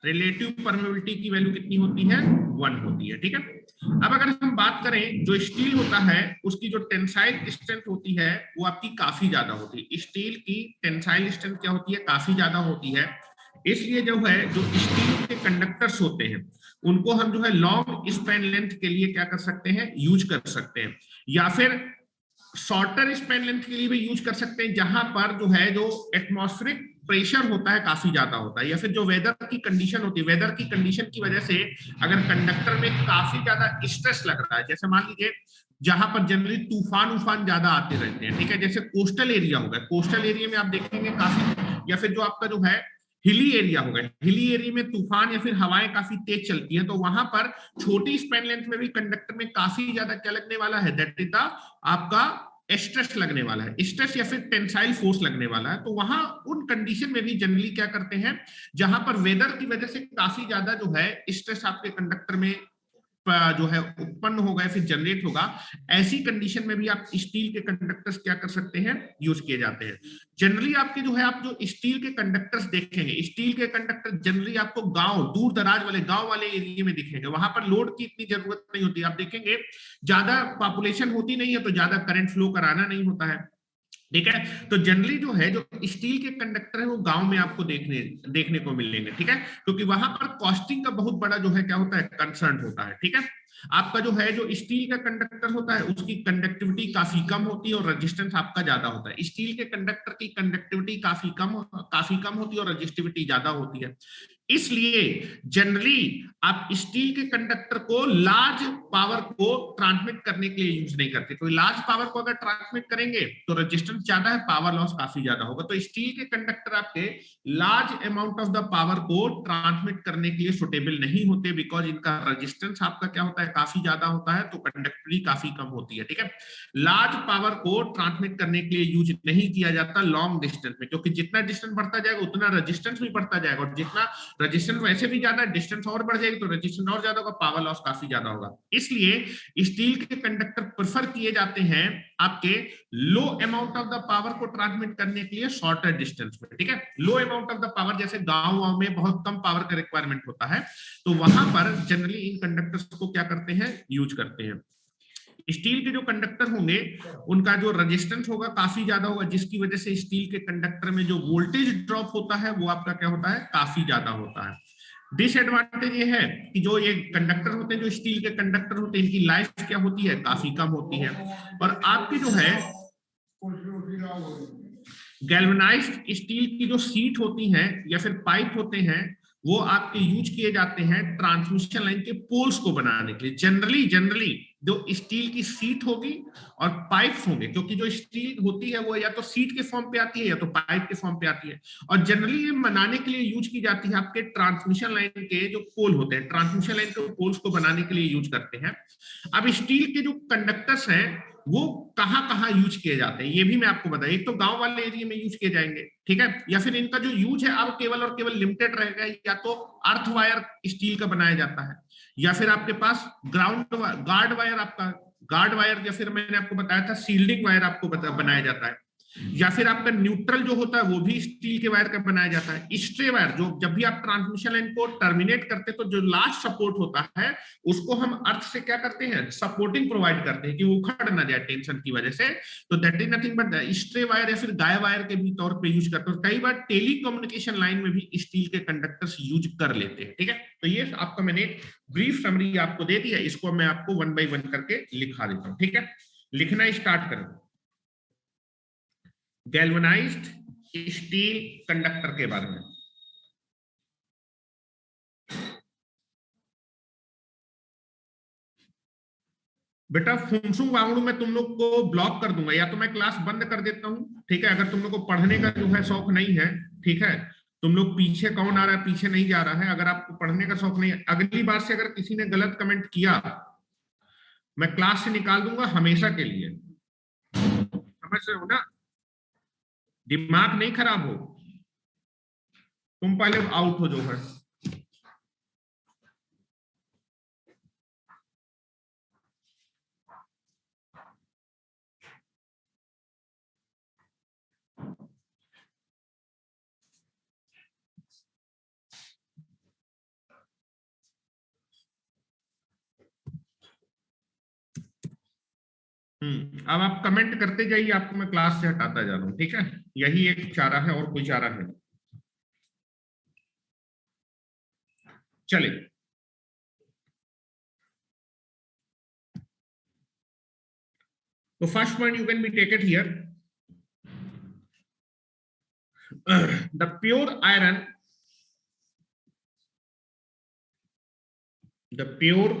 relative permeability की वैल्यू कितनी होती है, 1 होती है, ठीक है। अब अगर हम बात करें जो स्टील होता है उसकी जो टेंसाइल स्ट्रेंथ होती है वो आपकी काफी ज्यादा होती है। स्टील की टेंसाइल स्ट्रेंथ क्या होती है, काफी ज्यादा होती है। इसलिए जो है जो स्टील के कंडक्टर्स होते हैं उनको हम जो है लॉन्ग स्पैन लेंथ के लिए क्या कर सकते हैं, यूज कर सकते हैं। या फिर शॉर्टर स्पैन लेंथ के लिए भी यूज कर सकते हैं, जहां पर जो है जो एटमॉस्फेरिक प्रेशर होता है काफी ज्यादा होता है, या फिर जो वेदर की कंडीशन होती है, वेदर की कंडीशन की वजह से अगर कंडक्टर में काफी ज्यादा स्ट्रेस लग रहा है, जैसे मान लीजिए जहां पर जनरली तूफान उफान ज्यादा आते रहते हैं, ठीक है, जैसे कोस्टल एरिया होगा, कोस्टल एरिया में आप देखेंगे काफी, या फिर जो आपका जो है हिली एरिया होगा, हिली एरिया में तूफान या फिर हवाएं काफी तेज चलती है, तो वहां पर छोटी स्पैन लेंथ में भी कंडक्टर में काफी ज्यादा क्या लगने वाला है, दैट इज द आपका स्ट्रेस लगने वाला है, स्ट्रेस या फिर टेंसाइल फोर्स लगने वाला है। तो वहां उन कंडीशन में भी जनरली क्या करते हैं, जहां पर वेदर की वजह से काफी ज्यादा जो है स्ट्रेस आपके कंडक्टर में जो है उत्पन्न होगा या फिर जनरेट होगा, ऐसी कंडीशन में भी आप स्टील के कंडक्टर्स क्या कर सकते हैं, यूज किए जाते हैं। जनरली आपके जो है आप जो स्टील के कंडक्टर्स देखेंगे, स्टील के कंडक्टर जनरली आपको गांव, दूर दराज वाले गांव वाले एरिया में दिखेंगे, वहां पर लोड की इतनी जरूरत नहीं होती। आप देखेंगे ज्यादा पॉपुलेशन होती नहीं है तो ज्यादा करंट फ्लो कराना नहीं होता है, ठीक है। तो जनरली जो है जो स्टील के कंडक्टर है वो गांव में आपको देखने को मिलेंगे, ठीक है, क्योंकि वहां पर कॉस्टिंग का बहुत बड़ा जो है क्या होता है, कंसर्न होता है, ठीक है। आपका जो है जो स्टील का कंडक्टर होता है उसकी कंडक्टिविटी काफी कम होती है और रेजिस्टेंस आपका ज्यादा होता है। स्टील के कंडक्टर की कंडक्टिविटी काफी कम होती है और रेजिस्टिविटी ज्यादा होती है। इसलिए जनरली आप स्टील के कंडक्टर को लार्ज पावर को ट्रांसमिट करने के लिए यूज नहीं करते, तो लार्ज पावर को अगर ट्रांसमिट करेंगे तो रेजिस्टेंस ज्यादा है, पावर लॉस काफी ज्यादा होगा। तो स्टील के कंडक्टर आपके large amount of the power को ट्रांसमिट करने के लिए सुटेबल नहीं होते, बिकॉज इनका रेजिस्टेंस आपका क्या होता है, काफी ज्यादा होता है, तो कंडक्टिविटी काफी कम होती है, ठीक है। लार्ज पावर को ट्रांसमिट करने के लिए यूज नहीं किया जाता लॉन्ग डिस्टेंस में, क्योंकि जितना डिस्टेंस बढ़ता जाएगा उतना रेजिस्टेंस भी बढ़ता जाएगा, और जितना रजिस्टेंस वैसे भी ज्यादा, डिस्टेंस और बढ़ जाएगी तो रजिस्टेंस और ज्यादा होगा, पावर लॉस काफी ज्यादा होगा। इसलिए स्टील के कंडक्टर प्रेफर किए जाते हैं आपके लो अमाउंट ऑफ द पावर को ट्रांसमिट करने के लिए शॉर्टर डिस्टेंस में, ठीक है। लो अमाउंट ऑफ द पावर, जैसे गांव में बहुत कम पावर का रिक्वायरमेंट होता है, तो वहां पर जनरली इन कंडक्टर्स को क्या करते हैं, यूज करते हैं। स्टील के जो कंडक्टर होंगे उनका जो रेजिस्टेंस होगा काफी ज्यादा होगा, जिसकी वजह से स्टील के कंडक्टर में जो वोल्टेज ड्रॉप होता है वो आपका क्या होता है, काफी ज्यादा होता है। डिसएडवांटेज ये है कि जो ये कंडक्टर होते हैं, जो स्टील के कंडक्टर होते हैं, इनकी लाइफ क्या होती है, काफी कम होती है। और आपकी जो है गैल्वेनाइज्ड स्टील की जो सीट होती हैं या फिर पाइप होते हैं, वो आपके यूज किए जाते हैं ट्रांसमिशन लाइन के पोल्स को बनाने के लिए। जनरली जो स्टील की सीट होगी और पाइप्स होंगे, क्योंकि जो स्टील होती है वो या तो सीट के फॉर्म पे आती है या तो पाइप के फॉर्म पे आती है, और जनरली ये बनाने के लिए यूज की जाती है आपके ट्रांसमिशन लाइन के जो पोल होते हैं, ट्रांसमिशन लाइन के पोल्स को बनाने के लिए यूज करते हैं। अब स्टील के जो कंडक्टर्स हैं वो कहाँ कहाँ यूज किए जाते हैं ये भी मैं आपको बताऊं। एक तो गांव वाले एरिया में यूज किए जाएंगे, ठीक है, या फिर इनका जो यूज है अब केवल और केवल लिमिटेड रहेगा, या तो अर्थ वायर स्टील का बनाया जाता है, या फिर आपके पास गार्ड वायर, आपका गार्ड वायर, या फिर मैंने आपको बताया था सील्डिंग वायर आपको बनाया जाता है, या फिर आपका न्यूट्रल जो होता है वो भी स्टील के वायर का बनाया जाता है। स्ट्रे वायर, जो जब भी आप ट्रांसमिशन लाइन को टर्मिनेट करते हैं तो जो लास्ट सपोर्ट होता है उसको हम अर्थ से क्या करते हैं, सपोर्टिंग प्रोवाइड करते हैं कि वो उखड़ ना जाए टेंशन की वजह से। तो that is nothing but stray wire या फिर गाय वायर के भी तौर पे यूज करते हैं। कई बार टेली कम्युनिकेशन लाइन में भी स्टील के कंडक्टर्स यूज कर लेते हैं, ठीक है। तो ये आपका मैंने ब्रीफ समरी आपको दे दिया, इसको मैं आपको 1 by 1 करके लिखा देता हूँ, ठीक है। लिखना स्टार्ट करें। गैल्वेनाइज्ड स्टील कंडक्टर के बारे में। बेटा फुंसुंग वांगड़ू मैं तुम लोग को ब्लॉक कर दूंगा, या तो मैं क्लास बंद कर देता हूँ, ठीक है, अगर तुम लोग को पढ़ने का जो है शौक नहीं है, ठीक है। तुम लोग पीछे कौन आ रहा है, पीछे नहीं जा रहा है, अगर आपको पढ़ने का शौक नहीं है, अगली बार से अगर किसी ने गलत कमेंट किया मैं क्लास से निकाल दूंगा हमेशा के लिए, समझ रहे हो ना, दिमाग नहीं खराब हो, तुम पहले आउट हो जो है। अब आप कमेंट करते जाइए, आपको मैं क्लास से हटाता जा रहा हूँ, ठीक है, यही एक चारा है और कोई चारा है। चलिए तो first point you can be take it here, the pure iron, the pure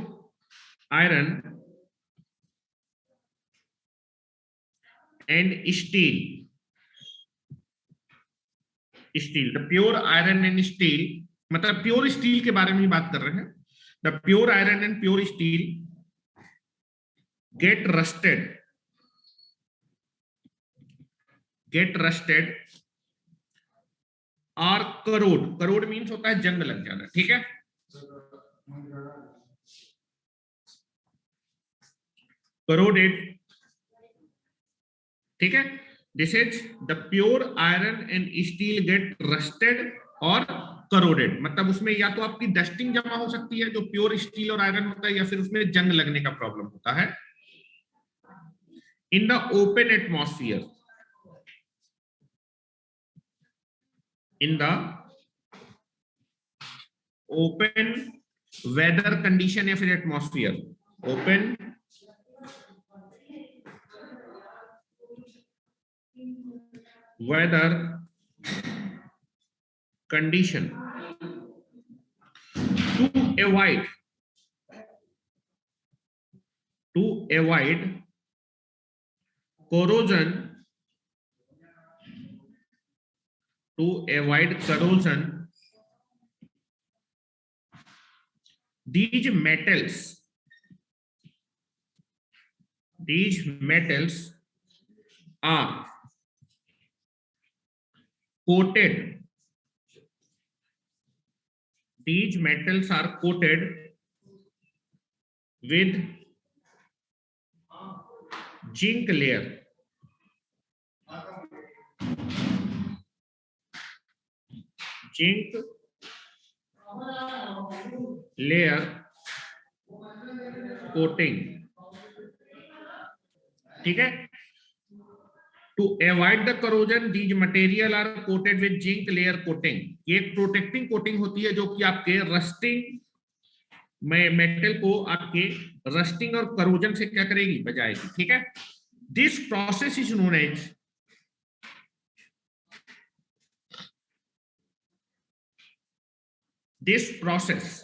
iron and steel, the pure iron and steel, मतलब प्योर स्टील के बारे में ही बात कर रहे हैं. The pure iron and pure steel get rusted और corrode मीन्स होता है जंग लग जाना. ठीक है, corroded. ठीक है, this is the pure iron and steel get rusted और करोडेड, मतलब उसमें या तो आपकी डस्टिंग जमा हो सकती है जो प्योर स्टील और आयरन होता है, या फिर उसमें जंग लगने का प्रॉब्लम होता है. In the open atmosphere, in the open weather condition या फिर atmosphere, open weather condition, to avoid corrosion, these metals are coated, with zinc layer, coating. ठीक है, to avoid the corrosion these material are coated with zinc layer coating. ये एक प्रोटेक्टिंग कोटिंग होती है जो कि आपके रस्टिंग मेटल को आपके रस्टिंग और करोजन से क्या करेगी, बचाएगी. ठीक है, this process is known as, this process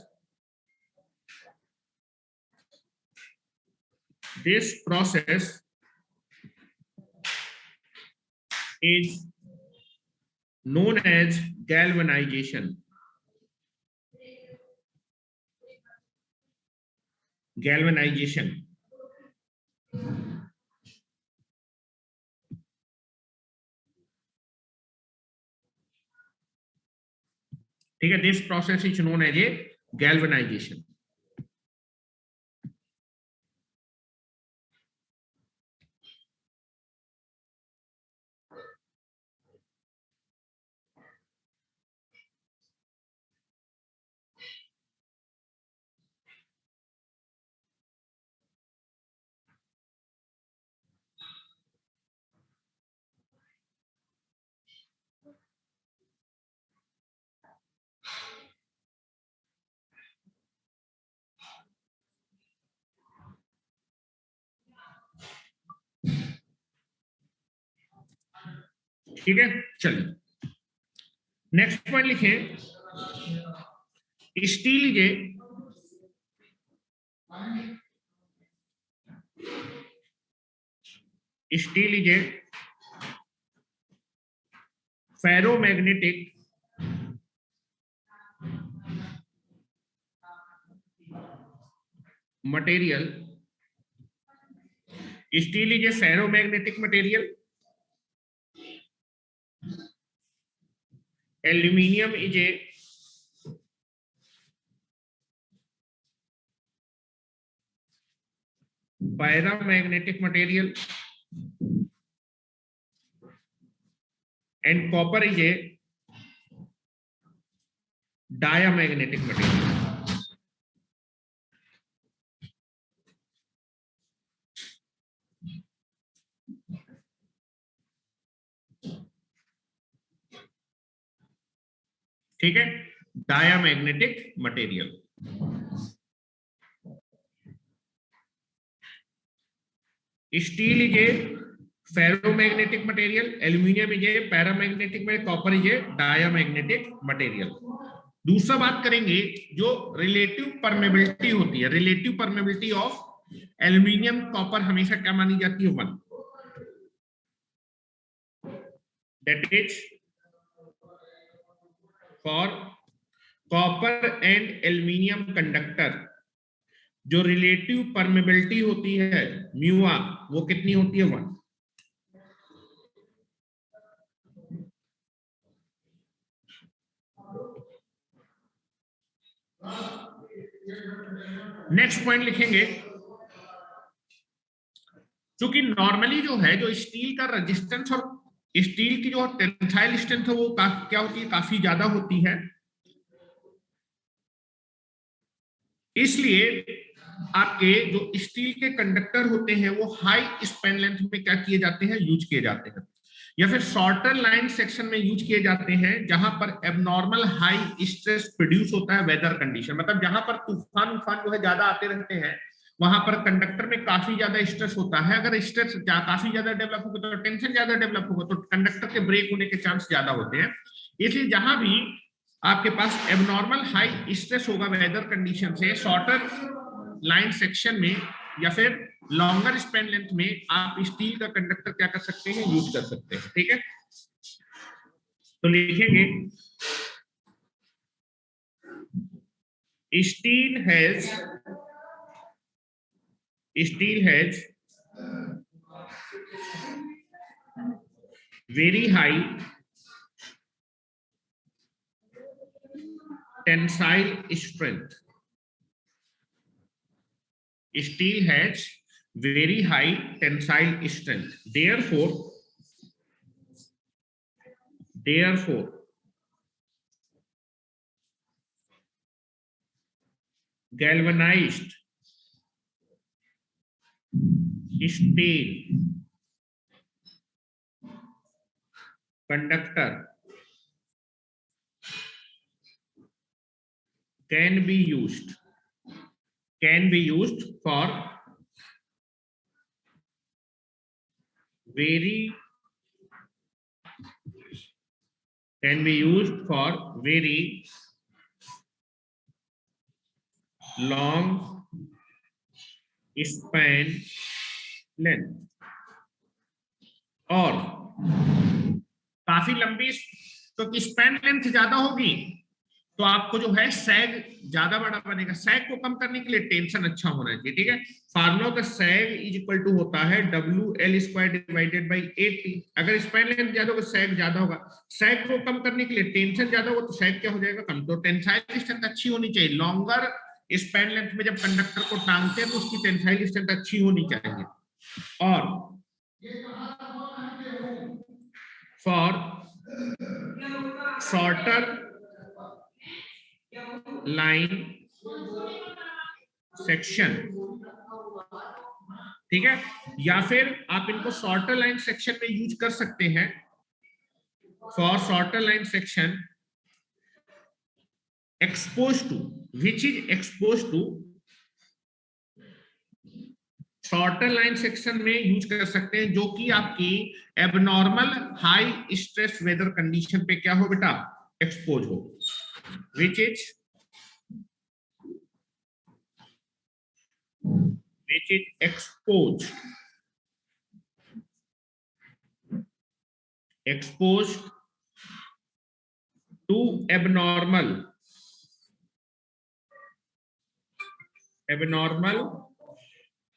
is known as galvanization. ठीक है, this process is known as a galvanization. ठीक है, चलिए नेक्स्ट पॉइंट लिखें, steel is a ferromagnetic material. Steel is a ferromagnetic material. Aluminium is a paramagnetic material and copper is a diamagnetic material. ठीक है, diamagnetic material. Steel is a ferromagnetic material, aluminium is a paramagnetic में, copper is a diamagnetic material. दूसरा बात करेंगे जो रिलेटिव परमेबिलिटी होती है, relative permeability of aluminium copper हमेशा क्या मानी जाती है? 1। That is for copper and aluminium conductor जो रिलेटिव परमेबिलिटी होती है म्यू आर, वो कितनी होती है? 1। नेक्स्ट पॉइंट लिखेंगे, क्योंकि नॉर्मली जो है जो स्टील का रेजिस्टेंस और स्टील की जो टेंसाइल स्ट्रेंथ है वो क्या होती है? काफी ज्यादा होती है। इसलिए आपके जो स्टील के कंडक्टर होते हैं वो हाई स्पैन लेंथ में क्या किए जाते हैं? यूज किए जाते हैं, या फिर शॉर्टर लाइन सेक्शन में यूज किए जाते हैं जहां पर एबनॉर्मल हाई स्ट्रेस प्रोड्यूस होता है वेदर कंडीशन, मतलब जहां पर तूफान जो है ज्यादा आते रहते हैं, वहां पर कंडक्टर में काफी ज्यादा स्ट्रेस होता है। अगर स्ट्रेस काफी ज्यादा डेवलप होगा तो टेंशन ज्यादा डेवलप होगा तो कंडक्टर के ब्रेक होने के चांस ज्यादा होते हैं। इसलिए जहां भी आपके पास एबनॉर्मल हाई स्ट्रेस होगा वेदर कंडीशन से, शॉर्टर लाइन सेक्शन में या फिर लॉन्गर स्पैन लेंथ में आप स्टील का कंडक्टर क्या कर सकते हैं? यूज कर सकते हैं। ठीक है, तो लिखेंगे steel has very high tensile strength. Steel has very high tensile strength. Therefore, galvanized steel conductor can be used for very long span length, और काफी लंबी तो स्पैन लेंथ ज्यादा होगी तो आपको जो है सैग ज्यादा बड़ा बनेगा। सैग को कम करने के लिए टेंशन अच्छा होना चाहिए। ठीक है, फार्मूला का सैग इज इक्वल टू होता है WL² डिवाइडेड बाई 80। अगर स्पैन लेंथ ज्यादा होगा सैग ज्यादा होगा। सैग को कम करने के लिए टेंशन ज्यादा होगा तो सैग क्या हो जाएगा? कम। तो टेंसाइल स्ट्रेंथ अच्छी होनी चाहिए। लॉन्गर स्पैन लेंथ में जब कंडक्टर को टांगते हैं तो उसकी टेंसाइल स्ट्रेंथ अच्छी होनी चाहिए। और फॉर शॉर्टर लाइन सेक्शन, ठीक है, या फिर आप इनको शॉर्टर लाइन सेक्शन में यूज कर सकते हैं। For shorter line section expose to, which is expose to, shorter line section में यूज कर सकते हैं जो कि आपकी abnormal high stress weather condition पे क्या हो बेटा? एक्सपोज हो। Which is exposed to abnormal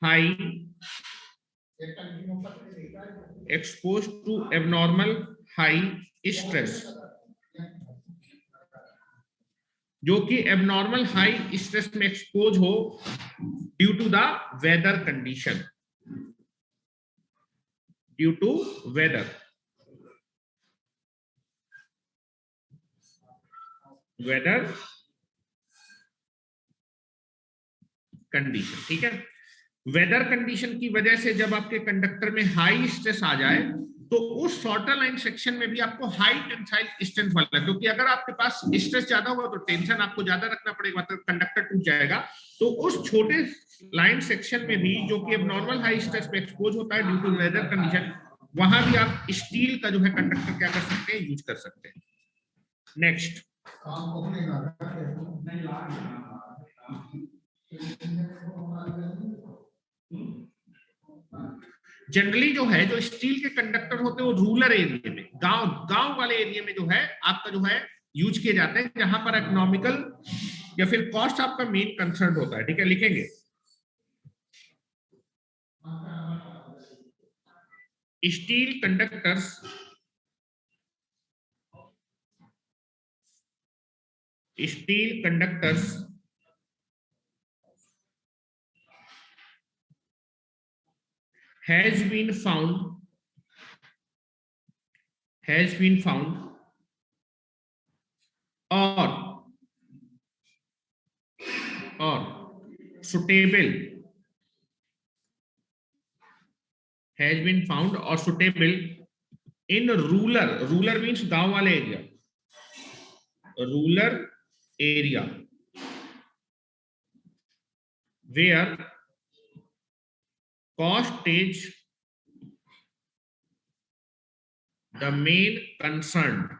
high, exposed to abnormal high stress, जो कि एबनॉर्मल हाई स्ट्रेस में एक्सपोज हो due to the weather condition, due to weather condition. ठीक है, वेदर कंडीशन की वजह से जब आपके कंडक्टर में हाई स्ट्रेस आ जाए तो उस शॉर्टर लाइन सेक्शन में भी आपको हाई टेंसाइल स्ट्रेंथ वाला, क्योंकि अगर आपके पास स्ट्रेस ज्यादा होगा तो टेंशन आपको ज्यादा रखना पड़ेगा, मतलब कंडक्टर टूट जाएगा। तो उस छोटे लाइन सेक्शन में भी जो कि अब नॉर्मल हाई स्ट्रेस पे एक्सपोज होता है ड्यू टू वेदर कंडीशन, वहां भी आप स्टील का जो है कंडक्टर क्या कर सकते हैं, यूज कर सकते हैं। नेक्स्ट, जनरली जो है जो स्टील के कंडक्टर होते हैं वो रूरल एरिया में, गांव गांव वाले एरिया में जो है आपका जो है यूज किए जाते हैं, जहां पर इकोनॉमिकल या फिर कॉस्ट आपका मेन कंसर्न होता है। ठीक है, लिखेंगे steel conductors has been found or suitable in rural means गांव वाले area, rural area where cost is the main concern.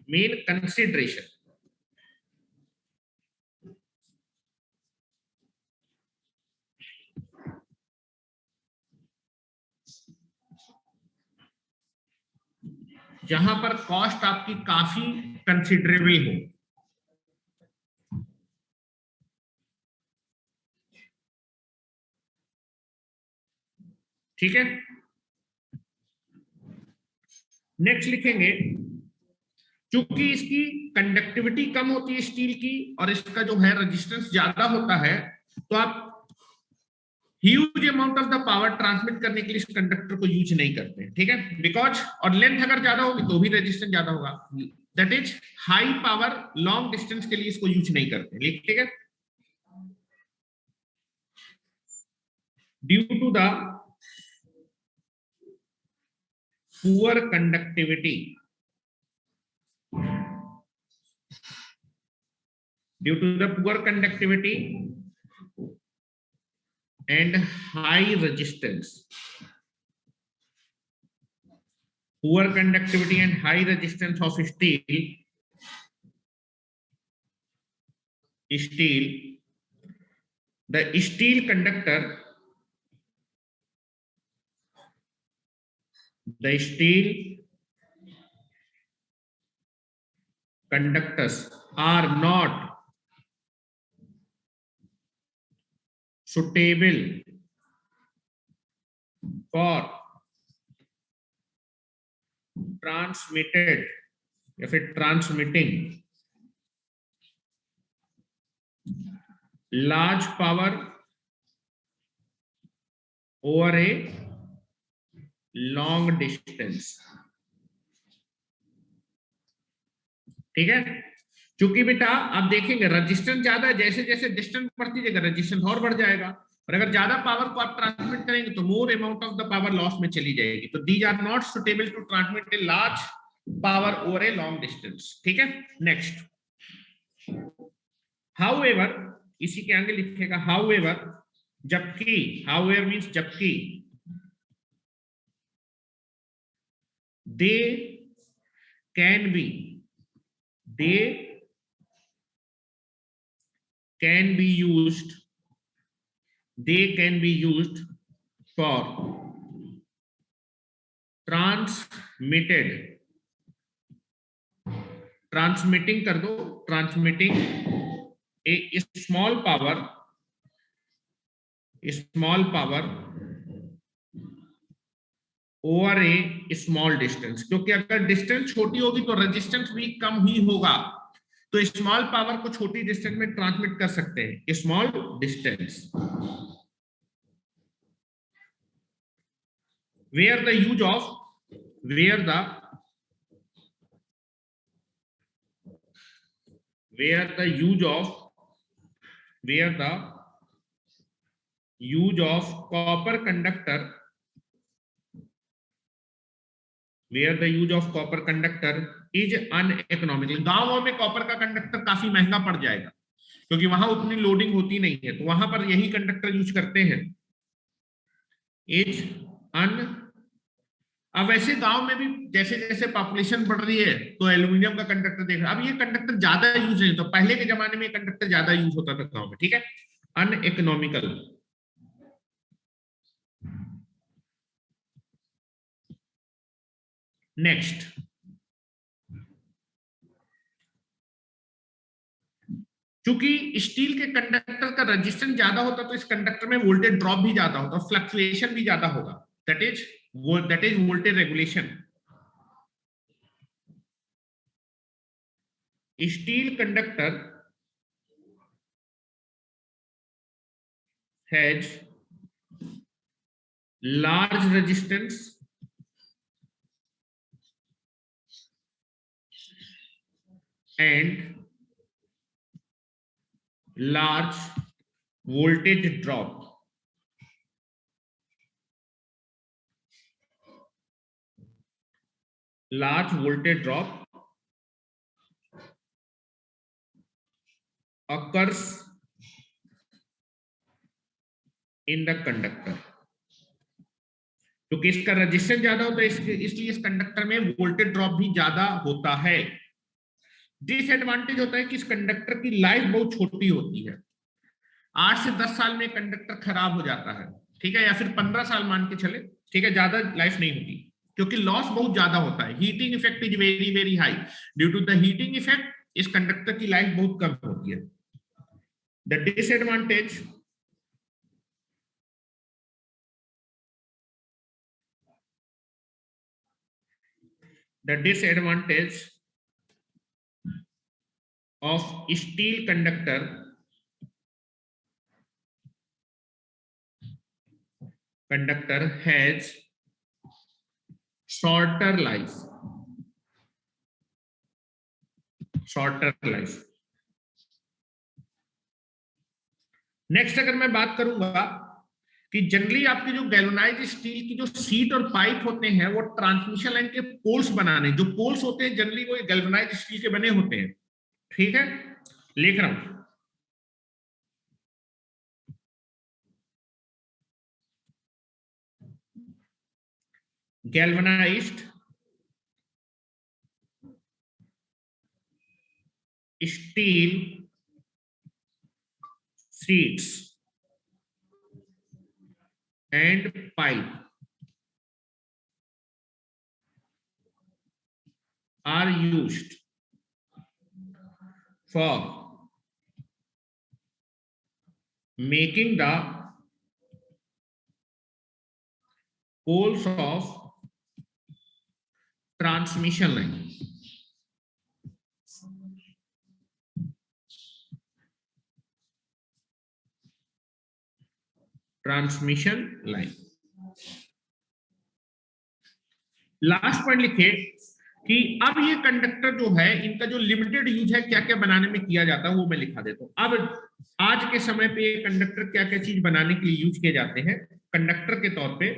Main consideration. जहां पर कॉस्ट आपकी काफी कंसिडरेबल हो। ठीक है, नेक्स्ट लिखेंगे क्योंकि इसकी कंडक्टिविटी कम होती है स्टील की और इसका जो है रेजिस्टेंस ज्यादा होता है, तो आप huge amount of the power transmit करने के लिए इस कंडक्टर को यूज नहीं करते। ठीक है, बिकॉज और लेंथ अगर ज्यादा होगी तो भी रेजिस्टेंस ज्यादा होगा, that is high power long distance के लिए इसको यूज नहीं करते। ठीक है, due to the poor conductivity, due to the poor conductivity and high resistance, poor conductivity and high resistance of steel, the steel conductor, the steel conductors are not suitable for transmitted या फिर transmitting large power over a long distance। ठीक है, क्योंकि बेटा आप देखेंगे रेजिस्टेंस ज्यादा है, जैसे जैसे डिस्टेंस बढ़ती जाएगा रेजिस्टेंस और बढ़ जाएगा, और अगर ज्यादा पावर को आप ट्रांसमिट करेंगे तो more amount of the power loss में चली जाएगी। तो these are not suitable to transmit a large power over a long distance. ठीक है, नेक्स्ट, हाउएवर, इसी के आगे लिखेगा हाउएवर, जबकि, हाउएवर मींस जबकि, they can be used for transmitting कर दो, transmitting a small power over a small distance, क्योंकि अगर डिस्टेंस छोटी होगी तो रेजिस्टेंस भी कम ही होगा, तो स्मॉल पावर को छोटी डिस्टेंस में ट्रांसमिट कर सकते हैं, small distance, where the use of copper conductor where the use of copper conductor is uneconomical. गांवों में कॉपर का कंडक्टर काफी महंगा पड़ जाएगा क्योंकि वहां उतनी लोडिंग होती नहीं है, तो वहां पर यही कंडक्टर यूज करते हैं, इज अन। अब वैसे गांव में भी जैसे जैसे पॉपुलेशन बढ़ रही है तो एल्यूमिनियम का कंडक्टर देख रहे हैं। अब ये कंडक्टर ज्यादा यूज नहीं, तो पहले के जमाने में कंडक्टर ज्यादा यूज होता था गांव में, ठीक है, अनइकोनॉमिकल। नेक्स्ट, क्योंकि स्टील के कंडक्टर का रेजिस्टेंस ज्यादा होता तो इस कंडक्टर में वोल्टेज ड्रॉप भी ज्यादा होता, फ्लक्चुएशन भी ज्यादा होगा, that is voltage regulation. Steel conductor has large resistance and large voltage drop. Large voltage drop occurs in the conductor. क्योंकि इसका रेजिस्टेंस ज्यादा होता है, इसलिए इस कंडक्टर में वोल्टेज ड्रॉप भी ज्यादा होता है। डिसएडवांटेज होता है कि इस कंडक्टर की लाइफ बहुत छोटी होती है, 8 से 10 साल में कंडक्टर खराब हो जाता है, ठीक है, या फिर 15 साल मान के चले, ठीक है, ज्यादा लाइफ नहीं होती क्योंकि लॉस बहुत ज्यादा होता है। Heating effect is very very high, due to the heating effect इस कंडक्टर की लाइफ बहुत कम होती है। The disadvantage, the disadvantage of steel conductor has shorter life, next अगर मैं बात करूंगा कि जनरली आपके जो गैल्वेनाइज्ड स्टील की जो सीट और पाइप होते हैं वो ट्रांसमिशन लाइन के पोल्स बनाने, जो पोल्स होते हैं जनरली वो गैल्वेनाइज्ड स्टील के बने होते हैं, ठीक है, लिख रहा हूं। Galvanized steel sheets and pipe are used for making the poles of transmission line. Transmission line. Last point लिखे कि अब ये कंडक्टर जो है इनका जो लिमिटेड यूज है क्या क्या बनाने में किया जाता है वो मैं लिखा देता हूं। अब आज के समय पे कंडक्टर क्या क्या चीज बनाने के लिए यूज किए जाते हैं कंडक्टर के तौर पे।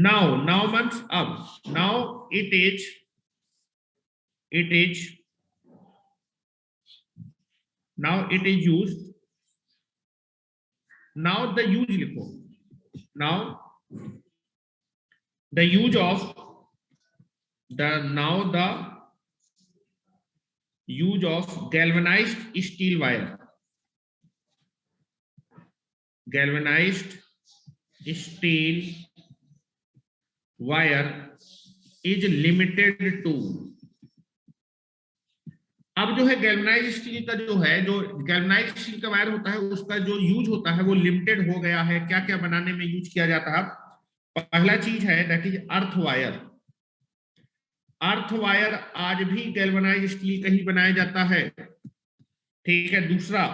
नाउ मींस अब, now it is used, now the use लिखो, now the use of the use of galvanized steel wire, galvanized steel wire is limited to। अब जो है गैल्वेनाइज्ड स्टील का जो है, जो गैल्वेनाइज्ड स्टील का वायर होता है उसका जो यूज होता है वो लिमिटेड हो गया है। क्या क्या बनाने में यूज किया जाता है? पहला चीज है that is earth wire. Earth wire आज भी गैल्वेनाइज्ड स्टील का ही बनाया जाता है, ठीक है। दूसरा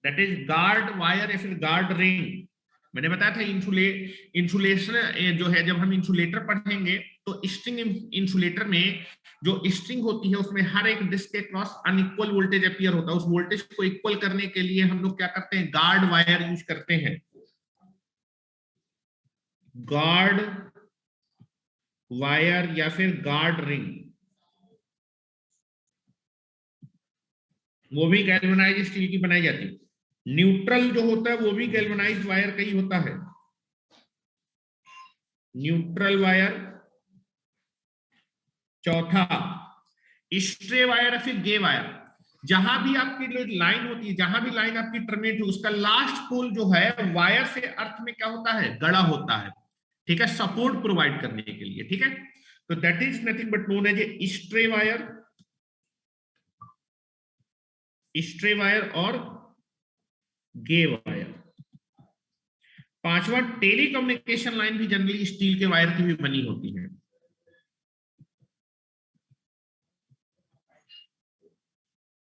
दैट इज गार्ड वायर या फिर गार्ड रिंग। मैंने बताया था इंसुलेशन जो है, जब हम इंसुलेटर पढ़ेंगे तो स्ट्रिंग इंसुलेटर में जो स्ट्रिंग होती है उसमें हर एक डिस्क के क्रॉस अनइक्वल वोल्टेज अपीयर होता है। उस वोल्टेज को इक्वल करने के लिए हम लोग क्या करते हैं? गार्ड वायर यूज करते हैं। गार्ड वायर या फिर गार्ड रिंग, वो भी गैल्वेनाइज्ड स्टील की बनाई जाती है। न्यूट्रल जो होता है वो भी गैल्वेनाइज्ड वायर का ही होता है, न्यूट्रल वायर। चौथा स्ट्रे वायर या फिर गे वायर, जहां भी आपकी लाइन होती है, जहां भी लाइन आपकी टर्मिनेट हो, उसका लास्ट पोल जो है वायर से अर्थ में क्या होता है, गड़ा होता है, ठीक है, सपोर्ट प्रोवाइड करने के लिए, ठीक है। तो that is nothing but known as a stray wire, stray wire और गे वायर। पांचवा टेलीकम्युनिकेशन लाइन भी जनरली स्टील के वायर की भी बनी होती है।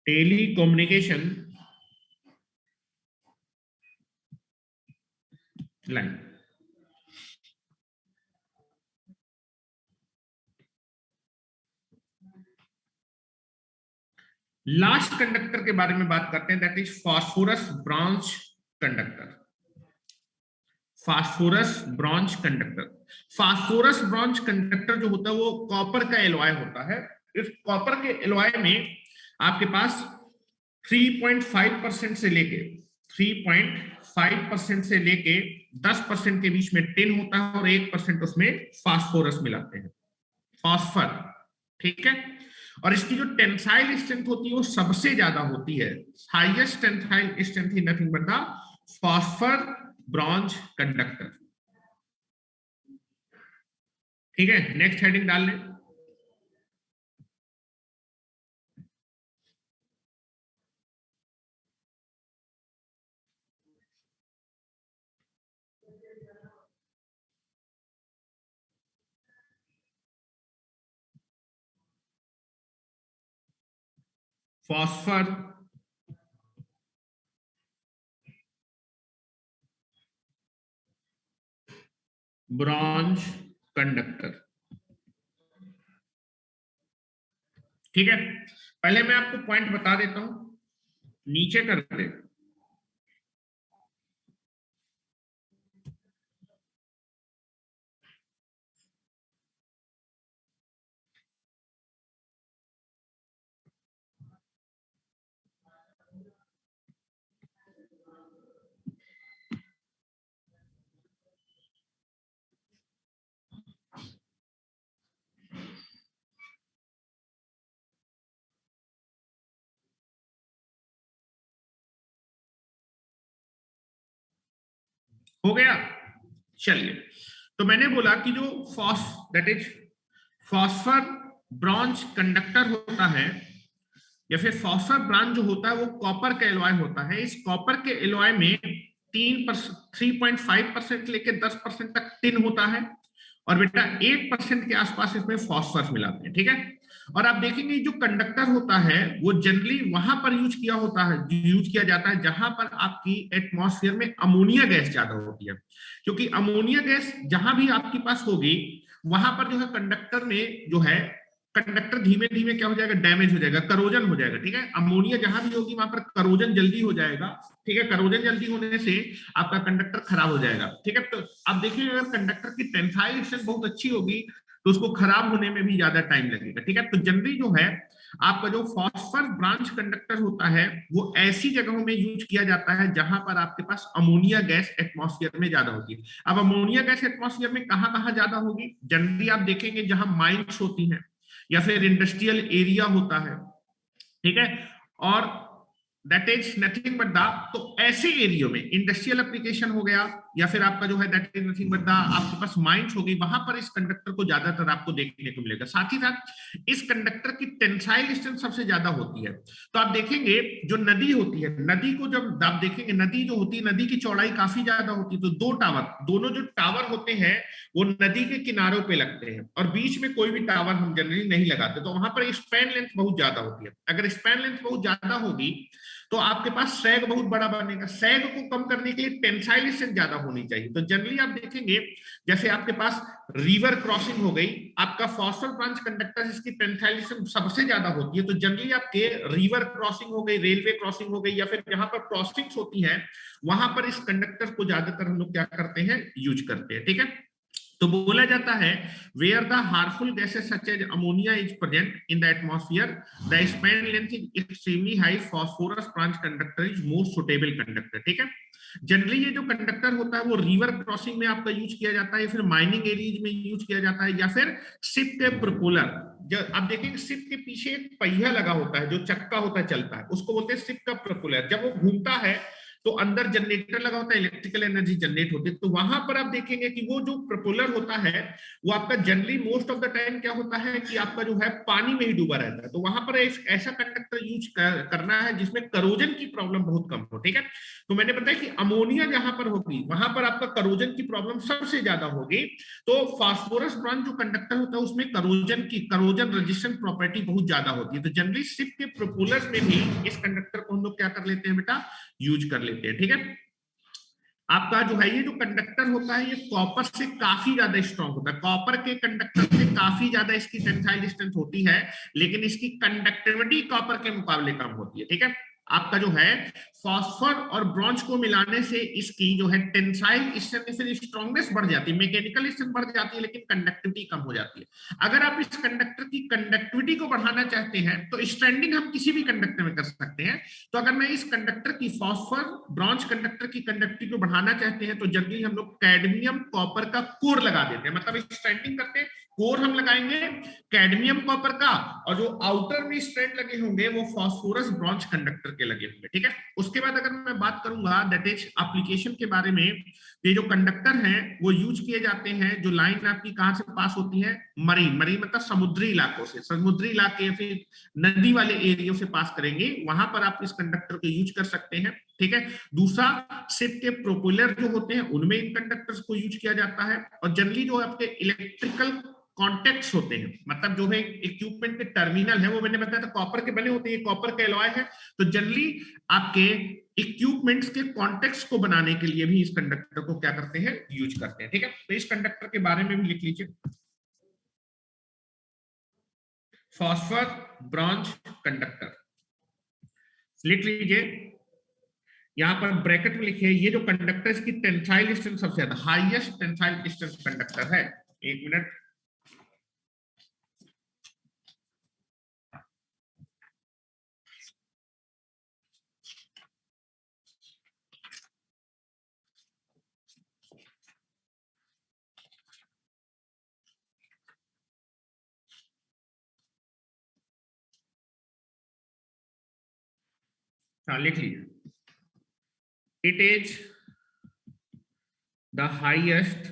टेलीकम्युनिकेशन लाइन, लास्ट कंडक्टर के बारे में बात करते हैं, that is phosphorus bronze conductor. Phosphorus bronze conductor, phosphorus bronze conductor जो होता है वो कॉपर का एलॉय होता है। इस कॉपर के एलॉय में आपके पास 3.5% से लेके 3.5% से लेके 10% के बीच में टिन होता है और 1% उसमें फास्फोरस मिलाते हैं, फास्फर, ठीक है। और इसकी जो टेंसाइल स्ट्रेंथ होती है वो सबसे ज्यादा होती है, highest tensile strength is nothing but the phosphor bronze conductor, ठीक है। नेक्स्ट हेडिंग डाल लें। फास्फर ब्रॉन्ज कंडक्टर, ठीक है। पहले मैं आपको पॉइंट बता देता हूं, नीचे कर दे। हो गया, चलिए। तो मैंने बोला कि जो that is phosphor bronze conductor होता है या फिर फॉस्फर ब्रॉन्ज जो होता है वो कॉपर का एलॉय होता है। इस कॉपर के एलॉय में 3.5% लेके 10% तक टिन होता है और बेटा 1% के आसपास इसमें फॉस्फरस मिलाते हैं, ठीक है। और आप देखेंगे जो कंडक्टर होता है वो जनरली वहां पर यूज किया जाता है जहां पर आपकी एटमॉस्फेयर में अमोनिया गैस ज्यादा होती है, क्योंकि अमोनिया गैस जहां भी आपके पास होगी वहां पर जो है कंडक्टर में जो है कंडक्टर धीमे धीमे क्या हो जाएगा, डैमेज हो जाएगा, करोजन हो जाएगा, ठीक है। अमोनिया जहां भी होगी वहां पर करोजन जल्दी हो जाएगा, ठीक है। करोजन जल्दी होने से आपका कंडक्टर खराब हो जाएगा, ठीक है। तो आप देखिए अगर कंडक्टर की टेंसाइल स्ट्रेंथ बहुत अच्छी होगी तो उसको खराब होने में भी ज्यादा टाइम लगेगा, ठीक है। तो जनरली जो है आपका जो फॉस्फर ब्रांच कंडक्टर होता है वो ऐसी जगहों में यूज किया जाता है जहां पर आपके पास अमोनिया गैस एटमॉस्फेयर में ज्यादा होती है। अब अमोनिया गैस एटमॉस्फेयर में कहां कहां ज्यादा होगी, जनरली आप देखेंगे जहां माइंस होती हैं या फिर इंडस्ट्रियल एरिया होता है, ठीक है। और that is nothing but the, तो ऐसे एरिया में इंडस्ट्रियल एप्लीकेशन हो गया या फिर आपका जो है that is nothing but the आपके पास माइंस हो गई, वहां पर इस कंडक्टर को ज्यादातर आपको देखने को मिलेगा। साथ ही साथ इस कंडक्टर की टेंसाइल स्ट्रेंथ सबसे ज्यादा होती है। तो आप देखेंगे जो नदी होती है, नदी को जब आप देखेंगे नदी जो होती है नदी की चौड़ाई काफी ज्यादा होती है, तो दो टावर, दोनों जो टावर होते हैं वो नदी के किनारों पे लगते हैं और बीच में कोई भी टावर हम जनरली नहीं लगाते, तो वहां पर स्पैन लेंथ बहुत ज्यादा होती है। अगर स्पैन लेंथ बहुत ज्यादा होगी तो आपके पास सैग बहुत बड़ा बनेगा, सैग को कम करने के लिए टेंसाइल स्ट्रेंथ ज्यादा होनी चाहिए। तो जनरली आप देखेंगे जैसे आपके पास रिवर क्रॉसिंग हो गई, आपका फॉस्फर ब्रांच कंडक्टर इसकी टेंसाइल स्ट्रेंथ सबसे ज्यादा होती है। तो जनरली आपके रिवर क्रॉसिंग हो गई, रेलवे क्रॉसिंग हो गई या फिर जहां पर क्रॉसिंग्स होती है वहां पर इस कंडक्टर को ज्यादातर हम लोग क्या करते हैं, यूज करते हैं, ठीक है। तो बोला जाता है where the harmful gases such as ammonia is present in the atmosphere the span length is extremely high phosphorus bronze conductor is most suitable conductor. ठीक है, जनरली ये जो कंडक्टर होता है वो रिवर क्रॉसिंग में आपका यूज किया जाता है, फिर माइनिंग एरियाज में यूज किया जाता है, या फिर शिप के प्रोपेलर। जब आप देखेंगे शिप के पीछे एक पहिया लगा होता है जो चक्का होता है चलता है, उसको बोलते हैं शिप का प्रोपेलर। जब वो घूमता है तो अंदर जनरेटर लगा होता है, इलेक्ट्रिकल एनर्जी जनरेट होती है। तो वहां पर आप देखेंगे कि वो जो प्रोपेलर होता है वो आपका generally most of the time क्या होता है कि आपका जो है पानी में ही डूबा रहता है। तो वहां पर ऐसा कंडक्टर यूज करना है जिसमें करोजन की प्रॉब्लम बहुत कम हो। ठीक है, तो मैंने बताया कि अमोनिया जहां पर होगी वहां पर आपका करोजन की प्रॉब्लम सबसे ज्यादा होगी। तो फास्फोरस ब्रांच जो कंडक्टर होता है उसमें करोजन रेजिस्टेंट प्रॉपर्टी बहुत ज्यादा होती है। तो जनरली शिप के प्रोपेलर में भी इस कंडक्टर को हम लोग क्या कर लेते हैं बेटा, यूज कर लेते हैं। ठीक है, आपका जो है ये जो कंडक्टर होता है ये कॉपर से काफी ज्यादा स्ट्रॉन्ग होता है, कॉपर के कंडक्टर से काफी ज्यादा इसकी टेंसाइल डिस्टेंस होती है, लेकिन इसकी कंडक्टिविटी कॉपर के मुकाबले कम होती है। ठीक है, आपका जो है फॉस्फर और ब्रॉन्ज को मिलाने से इसकी जो है टेंसाइल स्ट्रेंथ स्ट्रॉन्गनेस बढ़ जाती है, मैकेनिकल स्ट्रेंथ बढ़ जाती है, लेकिन कंडक्टिविटी कम हो जाती है। अगर आप इस कंडक्टर की कंडक्टिविटी को बढ़ाना चाहते हैं तो स्ट्रैंडिंग हम किसी भी कंडक्टर में कर सकते हैं। तो अगर मैं इस कंडक्टर की फॉस्फर ब्रॉन्ज कंडक्टर की कंडक्टिविटी को बढ़ाना चाहते हैं तो जनरली हम लोग कैडमियम कॉपर का कोर लगा देते हैं, मतलब स्ट्रैंडिंग करते हैं, कोर हम लगाएंगे कैडमियम कॉपर का, और जो आउटर में स्ट्रैंड लगे होंगे वो फास्फोरस ब्रॉन्ज कंडक्टर के लगे होंगे। ठीक है, उसके बाद अगर मैं बात करूंगा दैट इज एप्लीकेशन के बारे में, ये जो कंडक्टर हैं वो यूज किए जाते हैं, जो लाइन आपकी कहां से पास होती है, मरीन मतलब समुद्री इलाकों से, समुद्री इलाके फिर नदी वाले एरिया से पास करेंगे, वहां पर आप इस कंडक्टर को यूज कर सकते हैं। ठीक है, दूसरा शिप के प्रोपेलर जो होते हैं उनमें इन कंडक्टर्स को यूज किया जाता है, और जनरली जो आपके इलेक्ट्रिकल कॉन्टेक्ट्स होते हैं, मतलब जो है इक्विपमेंट के टर्मिनल है, वो मैंने बताया था कॉपर के बने होते हैं, कॉपर के एलॉय है। तो जनरली आपके इक्विपमेंट्स के कॉन्टेक्ट्स को बनाने के लिए भी इस कंडक्टर को क्या करते हैं, यूज करते हैं। ठीक है, तो इस कंडक्टर के बारे में भी लिख लीजिए, फॉस्फर ब्रॉन्ज कंडक्टर लिख लीजिए। यहां पर ब्रैकेट में लिखिए ये जो कंडक्टर इसकी टेंसाइल स्ट्रेंथ सबसे ज्यादा हाईएस्ट टेंसाइल स्ट्रेंथ कंडक्टर है। एक मिनट, हाँ लिख लीजिए, it is the highest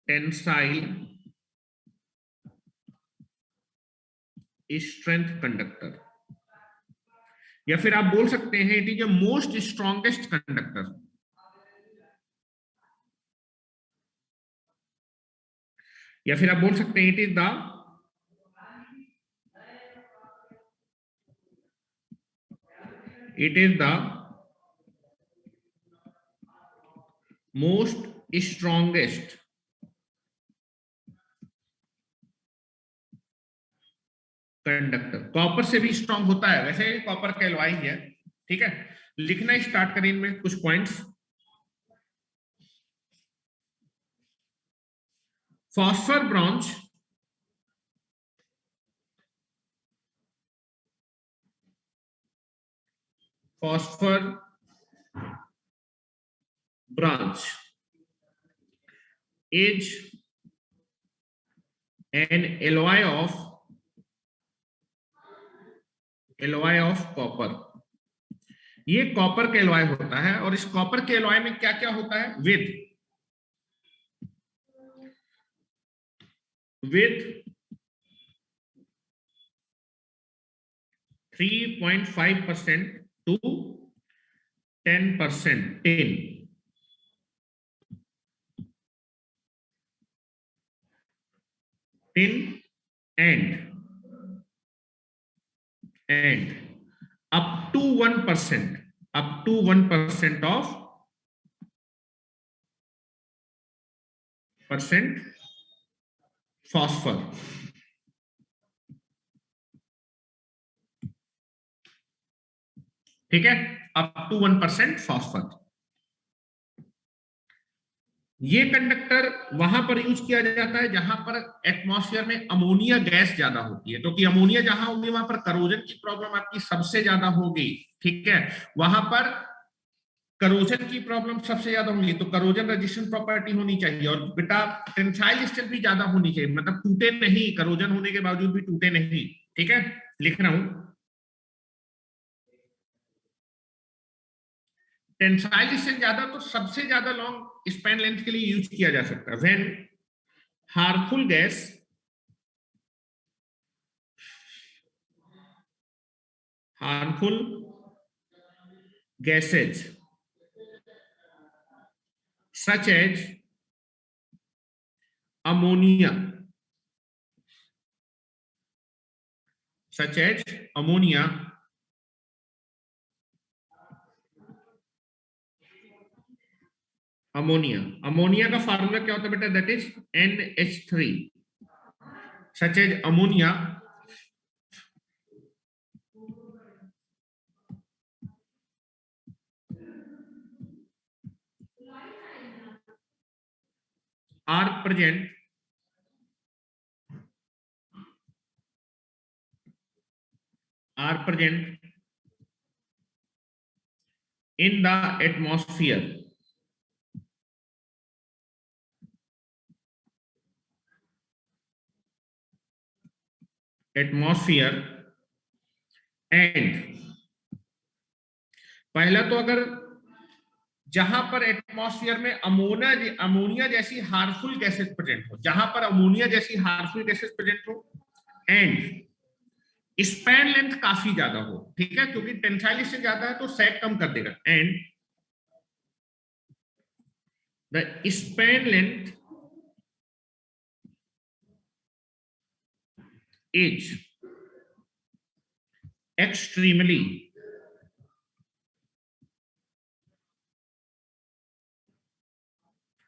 tensile strength conductor, या फिर आप बोल सकते हैं it is a most strongest conductor, या फिर आप बोल सकते हैं it is the most strongest conductor. Copper से भी स्ट्रॉन्ग होता है वैसे, कॉपर का एलॉय है। ठीक है, लिखना स्टार्ट करें इनमें कुछ points. Phosphor bronze phosphor branch is an alloy of copper। ये कॉपर का एलॉय होता है, और इस कॉपर के एलॉय में क्या क्या होता है, with 3.5% to 10% tin and up to 1% of phosphor। ठीक है, अप टू 1% फॉस्फर। ये कंडक्टर वहां पर यूज किया जाता है जहां पर एटमॉस्फेयर में अमोनिया गैस ज्यादा होती है, तो कि अमोनिया जहां होगी वहां पर करोजन की प्रॉब्लम आपकी सबसे ज्यादा होगी। ठीक है, वहां पर करोजन की प्रॉब्लम सबसे ज्यादा होगी, तो करोजन रेजिस्टेंट प्रॉपर्टी होनी चाहिए। और बेटा टेंसाइल स्ट्रेंथ भी ज्यादा होनी चाहिए, मतलब टूटे नहीं, करोजन होने के बावजूद भी टूटे नहीं। ठीक है, लिख रहा हूं, टेंसाइल स्ट्रेंथ ज्यादा तो सबसे ज्यादा लॉन्ग स्पैन लेंथ के लिए यूज किया जा सकता है। When harmful gas harmful gases such as ammonia such as ammonia ammonia ammonia का फार्मूला क्या होता है बेटा, that is NH3 such as ammonia are present in the atmosphere and पहला तो अगर जहां पर एटमॉस्फेयर में अमोनिया जैसी हार्मफुल गैसेस प्रेजेंट हो, जहां पर अमोनिया जैसी हार्मफुल गैसेस प्रेजेंट हो एंड स्पैन लेंथ काफी ज्यादा हो। ठीक है, क्योंकि टेंसाइल से ज्यादा है तो सैग कम कर देगा, and the span length is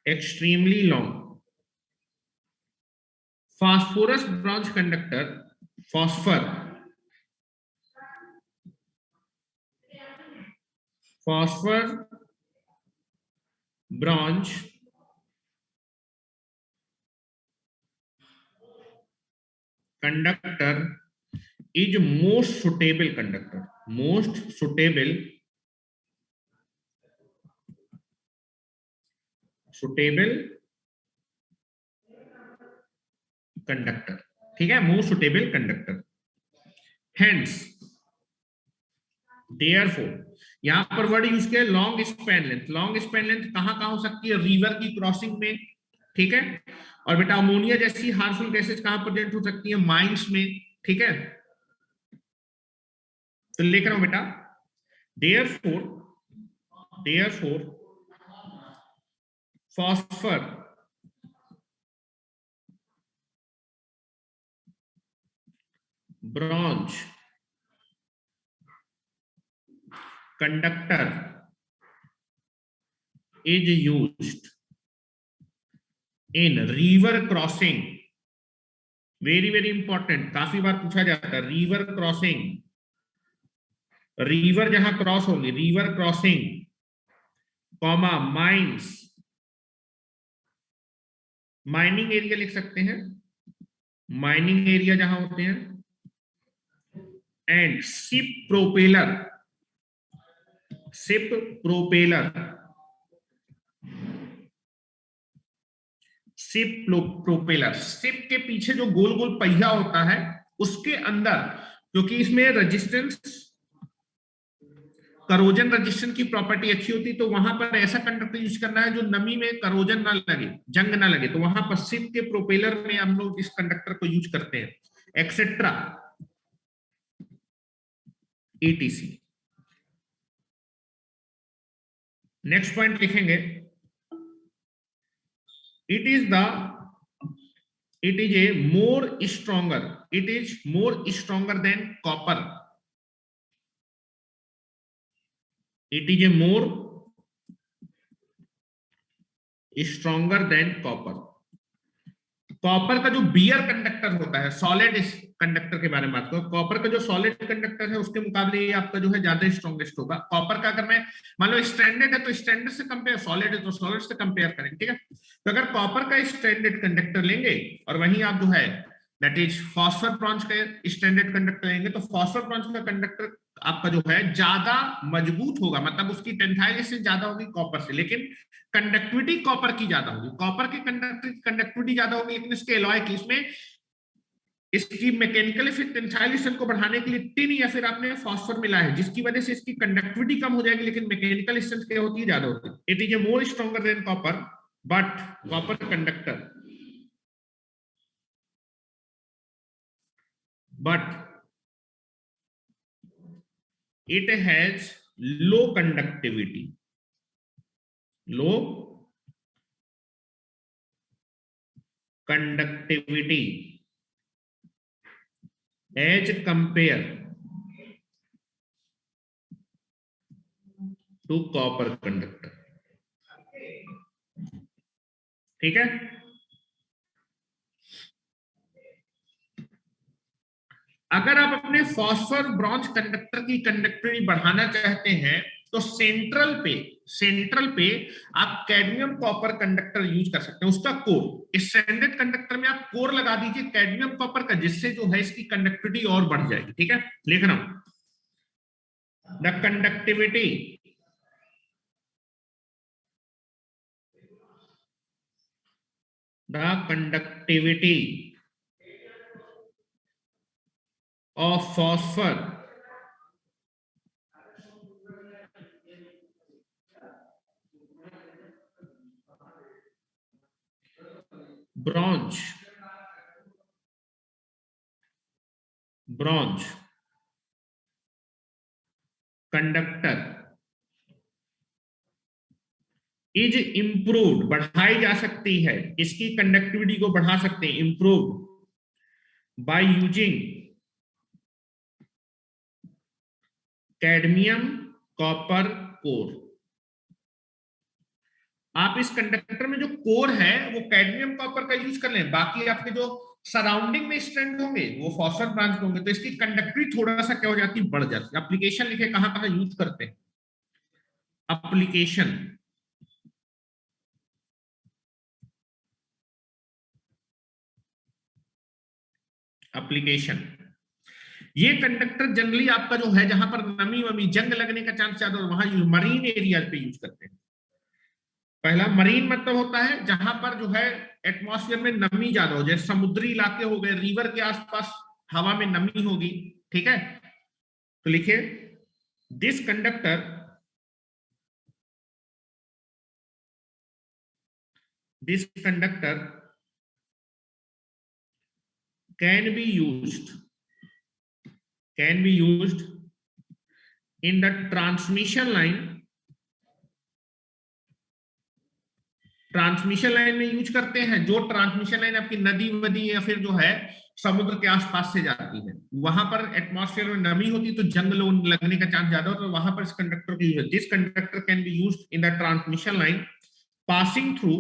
extremely long, phosphorus bronze conductor phosphor bronze conductor is most suitable conductor. ठीक है, most suitable conductor. Hence therefore यहां पर वर्ड यूज किया long span length. Long span length कहां कहां हो सकती है, रिवर की क्रॉसिंग में। ठीक है, और बेटा अमोनिया जैसी हार्मफुल गैसेज कहां प्रेजेंट हो सकती है, माइंस में। ठीक है, तो लिख रहा हूं बेटा, therefore phosphor bronze conductor is used in river crossing, very very important, काफी बार पूछा जाता है। रिवर क्रॉसिंग, रिवर जहां क्रॉस होगी, river crossing comma mines, mining area लिख सकते हैं, माइनिंग एरिया जहां होते हैं, and ship propeller ship propeller, ship के पीछे जो गोल गोल पहिया होता है उसके अंदर, क्योंकि इसमें रेजिस्टेंस, करोजन रेजिस्टेंस की प्रॉपर्टी अच्छी होती, तो वहां पर ऐसा कंडक्टर यूज करना है जो नमी में करोजन ना लगे, जंग ना लगे, तो वहां पर शिप के प्रोपेलर में हम लोग इस कंडक्टर को यूज करते हैं, एक्सेट्रा etc। नेक्स्ट पॉइंट लिखेंगे, it is a more stronger, it is more stronger than copper, it is a more stronger than copper। Copper का जो बियर कंडक्टर होता है, सॉलिड कंडक्टर के बारे में बात करूं, कॉपर का जो सॉलिड कंडक्टर है उसके मुकाबले ये आपका जो है ज्यादा स्ट्रॉन्गेस्ट होगा। कॉपर का अगर मैं मान लो स्टैंडर्ड है तो स्टैंडर्ड से कंपेयर, सॉलिड है तो सॉलिड से कंपेयर करें, ठीक है। तो अगर कॉपर का स्टैंडर्ड कंडक्टर लेंगे और वहीं आप जो है दैट इज फॉस्फर ब्रॉन्ज का स्टैंडर्ड कंडक्टर लेंगे, तो फॉस्फर ब्रॉन्ज का कंडक्टर आपका जो है ज्यादा मजबूत होगा, मतलब उसकी टेंसाइल से ज्यादा होगी कॉपर से, लेकिन कंडक्टिविटी कॉपर की ज्यादा होगी। कॉपर की कंडक्टिविटी ज्यादा होगी, लेकिन इसके एलॉय की, इसमें इसकी मैकेनिकल टेंसाइलेशन को बढ़ाने के लिए टिन या फिर आपने फॉस्फर मिला है, जिसकी वजह से इसकी कंडक्टिविटी कम हो जाएगी, लेकिन मैकेनिकल स्ट्रेंथ क्या होती है, ज्यादा होती है। It is a more stronger than copper, but copper conductor but it has low conductivity, low conductivity as compare to copper conductor, ठीक है। अगर आप अपने फॉस्फर ब्रॉन्ज कंडक्टर की कंडक्टिविटी बढ़ाना चाहते हैं तो सेंट्रल पे आप कैडमियम कॉपर कंडक्टर यूज कर सकते हैं, उसका कोर। इस स्टैंडर्ड कंडक्टर में आप कोर लगा दीजिए कैडमियम कॉपर का, जिससे जो है इसकी कंडक्टिविटी और बढ़ जाएगी, ठीक है। लिख रहा हूं, the conductivity of phosphor bronze conductor is improved, बढ़ाई जा सकती है, इसकी कंडक्टिविटी को बढ़ा सकते हैं, improved by using cadmium copper core. आप इस कंडक्टर में जो कोर है वो कैडमियम कॉपर का यूज कर लें, बाकी आपके जो सराउंडिंग में स्ट्रैंड होंगे वो फॉस्फर ब्रांच होंगे, तो इसकी कंडक्टिविटी थोड़ा सा क्या हो जाती है, बढ़ जाती है। एप्लीकेशन लिखे कहां कहां यूज करते हैं, एप्लीकेशन ये कंडक्टर जनरली आपका जो है जहां पर नमी वमी जंग लगने का चांस ज्यादा हो वहां मरीन एरिया पे यूज करते हैं। पहला मरीन मतलब होता है जहां पर जो है एटमॉस्फेयर में नमी ज्यादा हो, जैसे समुद्री इलाके हो गए, रिवर के आसपास हवा में नमी होगी, ठीक है। तो लिखिए this conductor can be used in the transmission लाइन में यूज करते हैं। जो ट्रांसमिशन लाइन आपकी नदी वदी या फिर जो है समुद्र के आसपास से जाती है, वहां पर एटमॉस्फेयर में नमी होती है तो जंग लगने का चांस ज्यादा होता है, तो वहां पर इस कंडक्टर की use, this conductor can be used in the transmission line passing through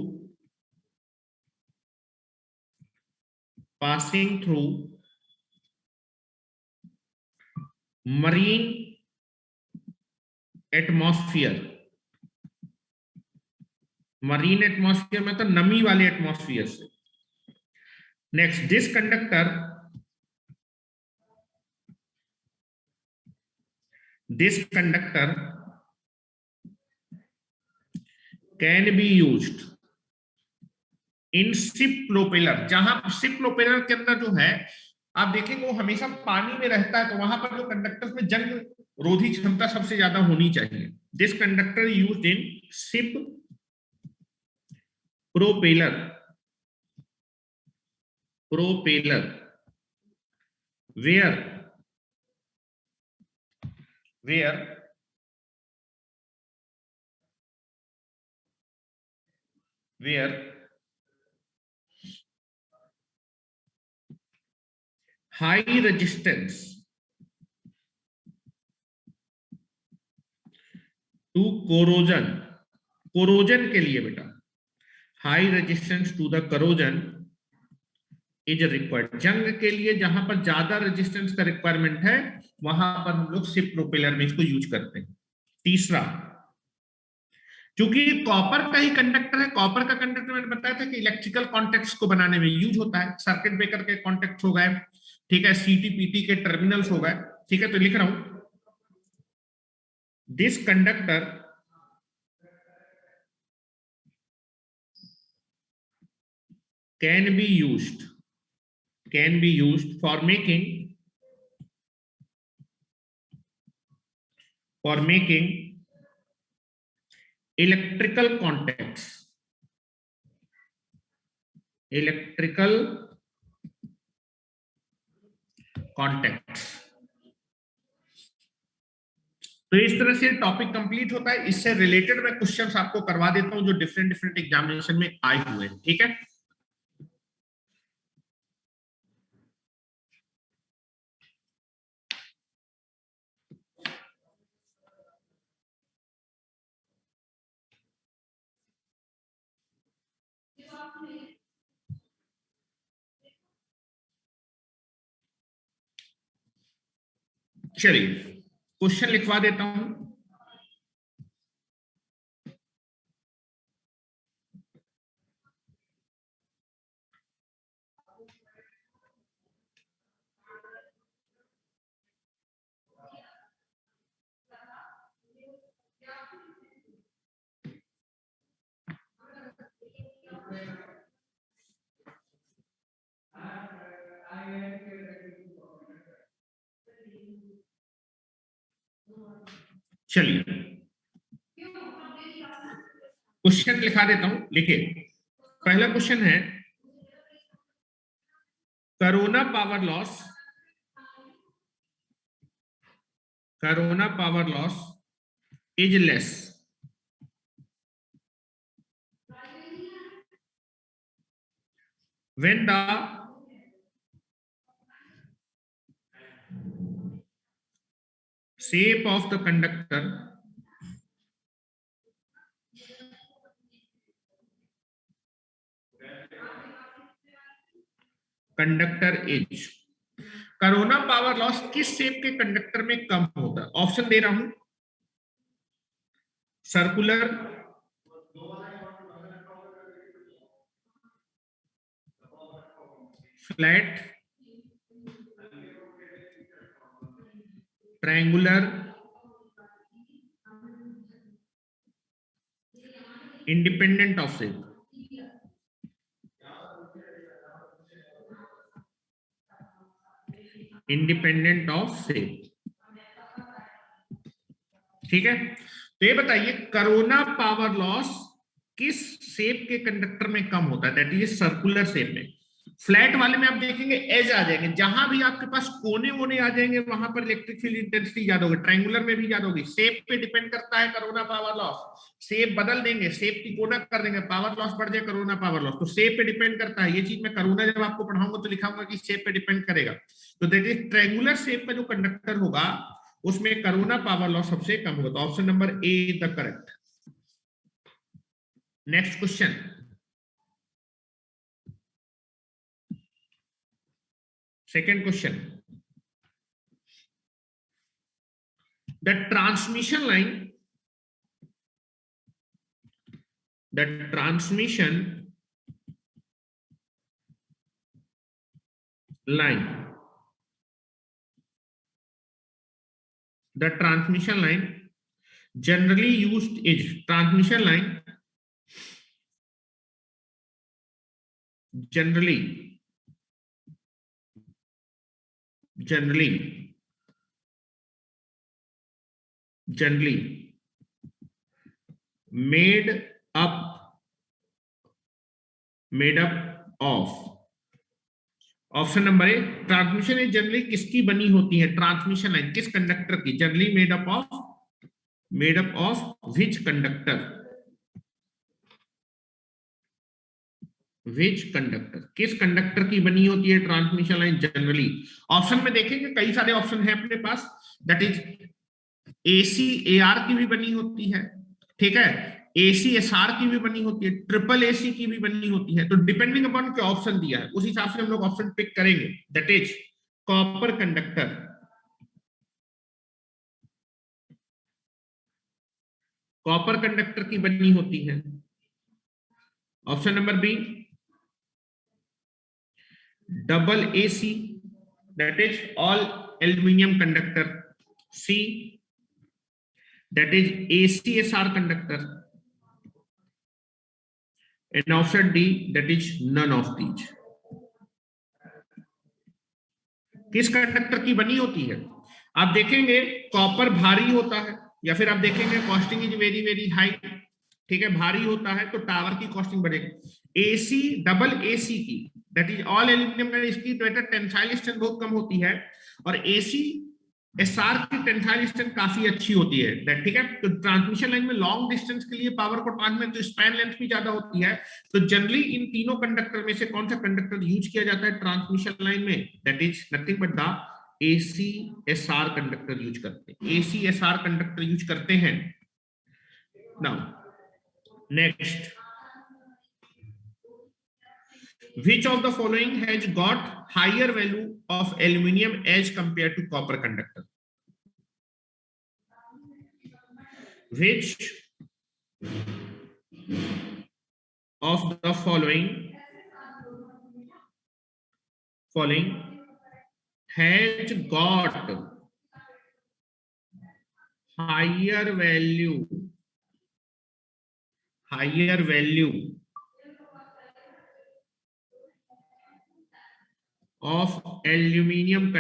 marine atmosphere में तो नमी वाले एटमॉस्फेयर से। Next, this conductor can be used in ship propeller. जहां शिप प्रोपेलर के अंदर जो है आप देखेंगे वो हमेशा पानी में रहता है, तो वहां पर जो कंडक्टर्स में जंग रोधी क्षमता सबसे ज्यादा होनी चाहिए। This conductor used in ship propeller where high resistance to corrosion के लिए बेटा, high resistance to the corrosion is required. जंग के लिए जहां पर ज्यादा रेजिस्टेंस का रिक्वायरमेंट है वहां पर हम लोग शिप प्रोपेलर में इसको यूज करते हैं। तीसरा, क्योंकि कॉपर का ही कंडक्टर है, कॉपर का कंडक्टर मैंने बताया था कि इलेक्ट्रिकल कॉन्टेक्ट्स को बनाने में यूज होता है। सर्किट ब्रेकर के कॉन्टेक्ट हो गए, ठीक है, सीटीपीटी के टर्मिनल्स हो गए, ठीक है। तो लिख रहा हूं, this conductor can be used for making electrical contacts, तो इस तरह से टॉपिक कंप्लीट होता है। इससे रिलेटेड मैं क्वेश्चंस आपको करवा देता हूं जो डिफरेंट एग्जामिनेशन में आए हुए हैं, ठीक है। चलिए क्वेश्चन लिखवा देता हूं। चलिए क्वेश्चन लिखा देता हूं, लिखिए। पहला क्वेश्चन है, corona power loss is less when the shape of the conductor is। Corona power loss किस शेप के कंडक्टर में कम होता है? ऑप्शन दे रहा हूं, circular, flat, triangular, independent of shape. Independent of shape, ठीक है। तो ये बताइए कोरोना पावर लॉस किस शेप के कंडक्टर में कम होता है? दैट इज सर्कुलर शेप में। फ्लैट वाले में आप देखेंगे एज आ जाएंगे, जहां भी आपके पास कोने वोने आ जाएंगे वहां पर इलेक्ट्रिक फील्ड इंटेंसिटी ज्यादा होगी। ट्रायंगुलर में भी ज्यादा होगी। शेप पे डिपेंड करता है कोरोना पावर लॉस। शेप बदल देंगे, शेप की कोना कर देंगे, पावर लॉस बढ़ जाए, कोरोना पावर लॉस। तो शेप पे डिपेंड करता है। ये चीज मैं कोरोना जब आपको पढ़ाऊंगा तो लिखाऊंगा कि शेप पे डिपेंड करेगा। तो दैट इज ट्रायंगुलर शेप का जो कंडक्टर होगा उसमें कोरोना पावर लॉस सबसे कम होगा। तो option number A is the correct. Next question, second question, the transmission line generally used is generally made up of। Option number A, transmission line generally किसकी बनी होती है? ट्रांसमिशन लाइन किस कंडक्टर की? Generally made up of which conductor? किस कंडक्टर की बनी होती है ट्रांसमिशन लाइन जनरली? ऑप्शन में देखेंगे कई सारे ऑप्शन है अपने पास। दैट इज AC AR की भी बनी होती है, ठीक है। ACSR की भी बनी होती है, ट्रिपल AC की भी बनी होती है। तो डिपेंडिंग अपॉन क्या ऑप्शन दिया है उस हिसाब से हम लोग ऑप्शन पिक करेंगे। That is copper conductor, copper conductor की बनी होती है। Option number B double AC, that is all aluminium conductor. C that is ACSR conductor. And option D that is none of these. किस कंडक्टर की बनी होती है? आप देखेंगे कॉपर भारी होता है, या फिर आप देखेंगे costing is very very high, ठीक है, भारी होता है तो टावर की कॉस्टिंग बढ़ेगी। AC डबल AC की दैट इज ऑल एल्यूमिनियम का, इसकी टेंसाइल स्ट्रेंथ बहुत कम होती है, और ACSR की टेंसाइल स्ट्रेंथ काफी अच्छी होती है, दैट ठीक है। तो ट्रांसमिशन लाइन में लॉन्ग डिस्टेंस के लिए पावर को ट्रांसमिट, तो स्पैन लेंथ भी ज्यादा होती है। तो जनरली इन तीनों कंडक्टर में से कौन सा कंडक्टर यूज किया जाता है ट्रांसमिशन लाइन में? That is nothing but the ACSR conductor use करते हैं, ACSR कंडक्टर यूज करते हैं। Now next, which of the following has got higher value of aluminium as compared to copper conductor? Which of the following has got higher value of aluminium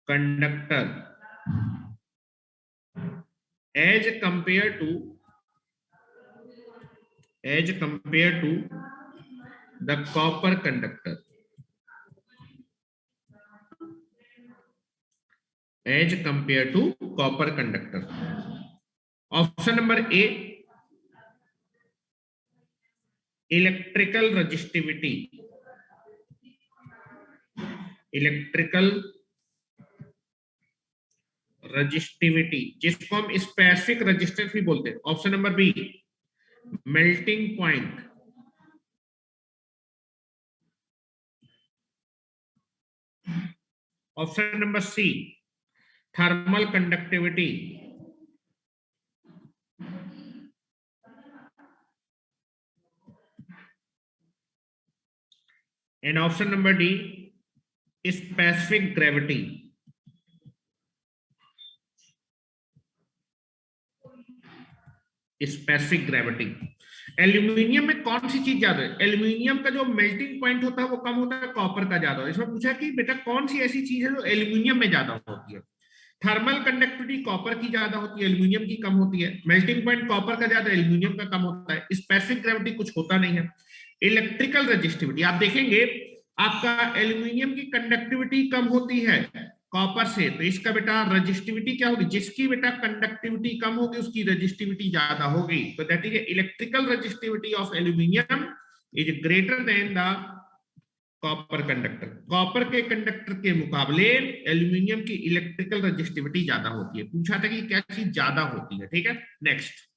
conductor as compared to the copper conductor, as compared to copper conductor? Option number A electrical resistivity, जिसको हम स्पेसिफिक रेजिस्टेंस भी बोलते हैं। Option number B melting point, option number C thermal conductivity, and option number D specific gravity. Specific gravity. Aluminium में कौन सी चीज ज्यादा है? एल्यूमिनियम का जो मेल्टिंग पॉइंट होता है वो कम होता है, कॉपर का ज्यादा। इसमें पूछा कि बेटा कौन सी ऐसी चीज है जो एल्यूमिनियम में ज्यादा होती है? थर्मल कंडक्टिविटी कॉपर की ज्यादा होती है, एल्यूमिनियम की कम होती है। मेल्टिंग पॉइंट कॉपर का ज्यादा, एल्यूमिनियम का कम होता है। स्पेसिफिक ग्रेविटी कुछ होता नहीं है। इलेक्ट्रिकल रजिस्टिविटी आप देखेंगे आपका एल्यूमिनियम की कंडक्टिविटी कम होती है कॉपर से, तो इसका बेटा रजिस्टिविटी क्या होगी? जिसकी बेटा कंडक्टिविटी कम होगी उसकी रजिस्टिविटी ज्यादा होगी। तो that is electrical resistivity of aluminium is greater than the copper conductor. Copper के कंडक्टर के मुकाबले एल्यूमिनियम की इलेक्ट्रिकल रजिस्टिविटी ज्यादा होती है। पूछा था कि क्या चीज ज्यादा होती है, ठीक है। Next,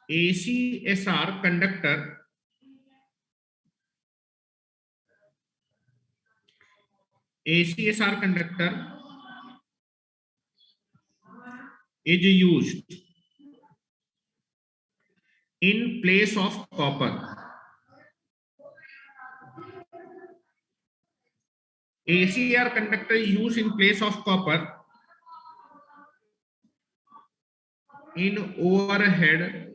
ACSR conductor is used in place of copper. ACSR conductor is used in place of copper in overhead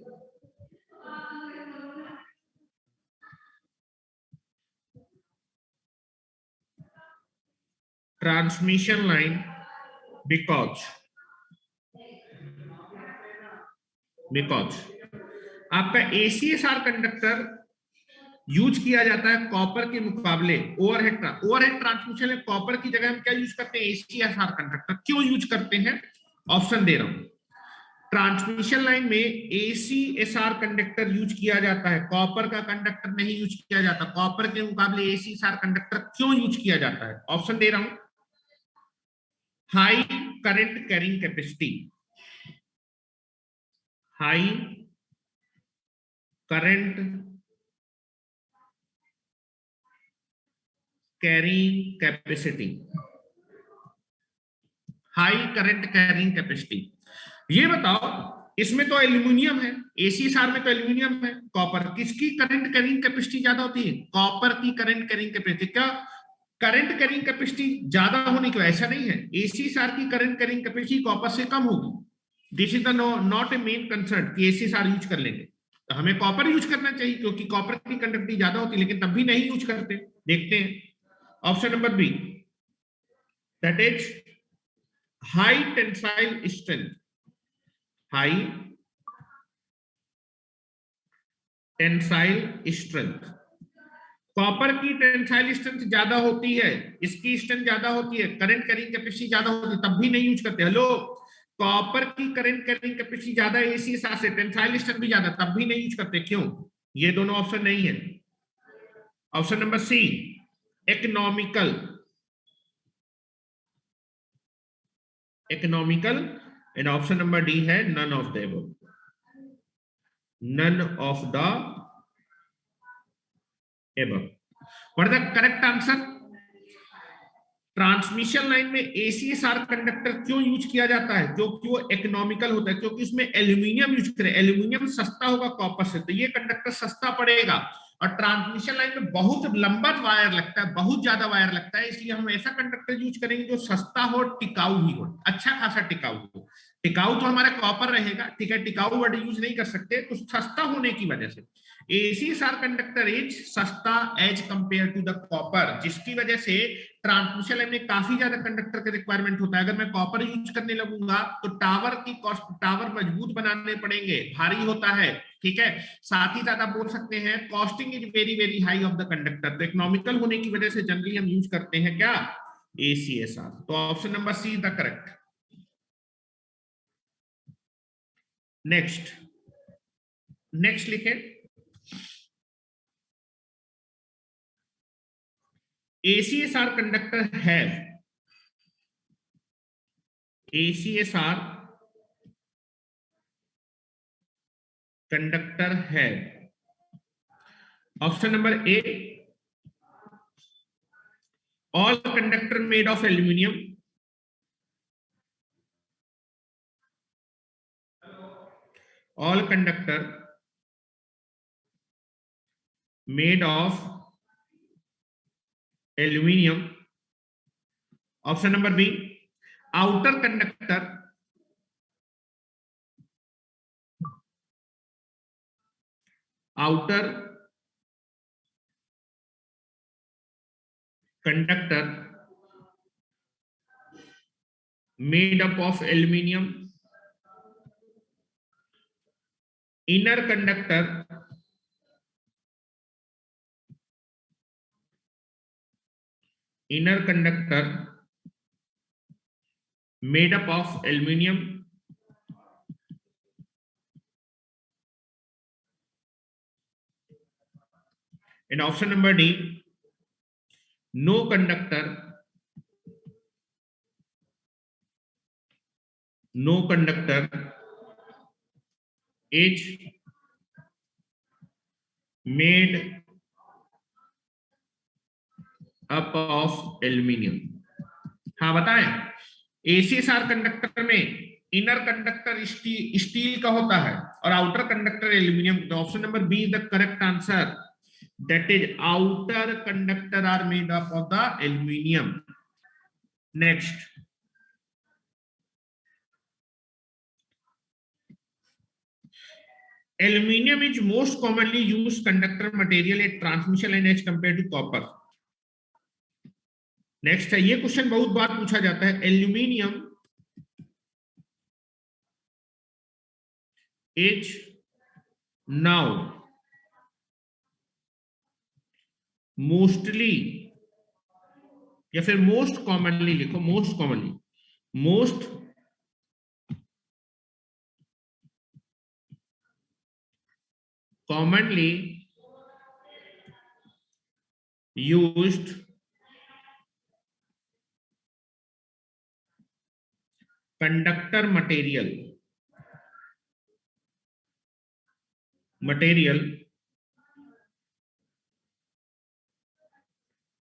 transmission line because आपका ACSR कंडक्टर यूज किया जाता है कॉपर के मुकाबले ओवरहेड ट्रांसमिशन में कॉपर की जगह हम क्या यूज करते हैं, एसीएसआर कंडक्टर। क्यों यूज करते हैं, ऑप्शन दे रहा हूं। ट्रांसमिशन लाइन में एसीएसआर कंडक्टर यूज किया जाता है, कॉपर का कंडक्टर नहीं यूज किया जाता। कॉपर के मुकाबले एसीएसआर कंडक्टर क्यों यूज किया जाता है, ऑप्शन दे रहा हूं। High current carrying capacity, high current carrying capacity, high current carrying capacity. ये बताओ, इसमें तो एल्यूमिनियम है, एसीएसआर में तो एल्यूमिनियम है, कॉपर, किसकी करंट कैरिंग कैपेसिटी ज्यादा होती है, कॉपर की करंट कैरिंग कैपेसिटी। क्या करंट कैरिंग कैपेसिटी ज्यादा होने की, ऐसा नहीं है, एसीएसआर की करंट कैरिंग कैपेसिटी कॉपर से कम होगी। This is the not a main concern कि एसीएसआर यूज कर लेंगे, तो हमें कॉपर यूज करना चाहिए क्योंकि कॉपर की कंडक्टिविटी ज्यादा होती है, लेकिन तब भी नहीं यूज करते। देखते हैं option number B, that is high tensile strength, high tensile strength. Copper की टेंसाइल स्ट्रेंथ ज्यादा होती है, इसकी स्ट्रेंथ ज्यादा होती है, करंट कैरिंग कैपेसिटी ज्यादा होती है, तब भी नहीं यूज करते। हेलो, कॉपर की करंट कैरिंग कैपेसिटी ज्यादा है एसीएसआर से, टेंसाइल स्ट्रेंथ भी ज्यादा, तब भी नहीं यूज करते। क्यों, ये दोनों ऑप्शन नहीं है। Option number C, economical, economical. And option number D है none of the above, none of the above. What is the correct answer? ट्रांसमिशन लाइन में एसीएसआर कंडक्टर क्यों यूज किया जाता है, जो कि वो इकोनॉमिकल होता है, क्योंकि उसमें एल्यूमिनियम यूज करें, एल्यूमिनियम सस्ता होगा कॉपर से, तो ये कंडक्टर सस्ता पड़ेगा। और ट्रांसमिशन लाइन में बहुत लंबा वायर लगता है, बहुत ज्यादा वायर लगता है, इसलिए हम ऐसा कंडक्टर यूज करेंगे जो सस्ता हो, टिकाऊ भी हो, अच्छा खासा टिकाऊ हो। टिकाऊ तो हमारा कॉपर रहेगा, ठीक है, टिकाऊ वर्ड यूज नहीं कर सकते, तो सस्ता होने की वजह से एसीएसआर कंडक्टर इज सस्ता as compare to the copper, जिसकी वजह से ट्रांसमिशन लाइन में काफी ज्यादा कंडक्टर का रिक्वायरमेंट होता है। अगर मैं कॉपर यूज करने लगूंगा तो टावर की कॉस्ट, टावर मजबूत बनाने पड़ेंगे, भारी होता है, ठीक है। साथ ही साथ आप बोल सकते हैं costing is very very high of the conductor, तो इकोनॉमिकल होने की वजह से जनरली हम यूज करते हैं क्या, एसीएसआर। तो option number C is the correct. Next, next लिखे, ACSR conductor have, ACSR conductor have, option number A, all conductor made of aluminium, all conductor made of aluminium, option number B, outer conductor, outer conductor made up of aluminium, inner conductor made up of aluminium, and option number D, no conductor is made up of aluminium। हाँ बताएं, एसीएसआर कंडक्टर में इनर कंडक्टर स्टील का होता है और आउटर कंडक्टर एल्यूमिनियम। तो option number B is the correct answer, that is outer conductor are made up of the aluminium. Next, aluminium is most commonly used conductor material at transmission line as compare to copper. Next है, ये क्वेश्चन बहुत बार पूछा जाता है, एल्यूमिनियम इज नाउ मोस्टली या फिर मोस्ट कॉमनली लिखो, most commonly, most commonly used conductor material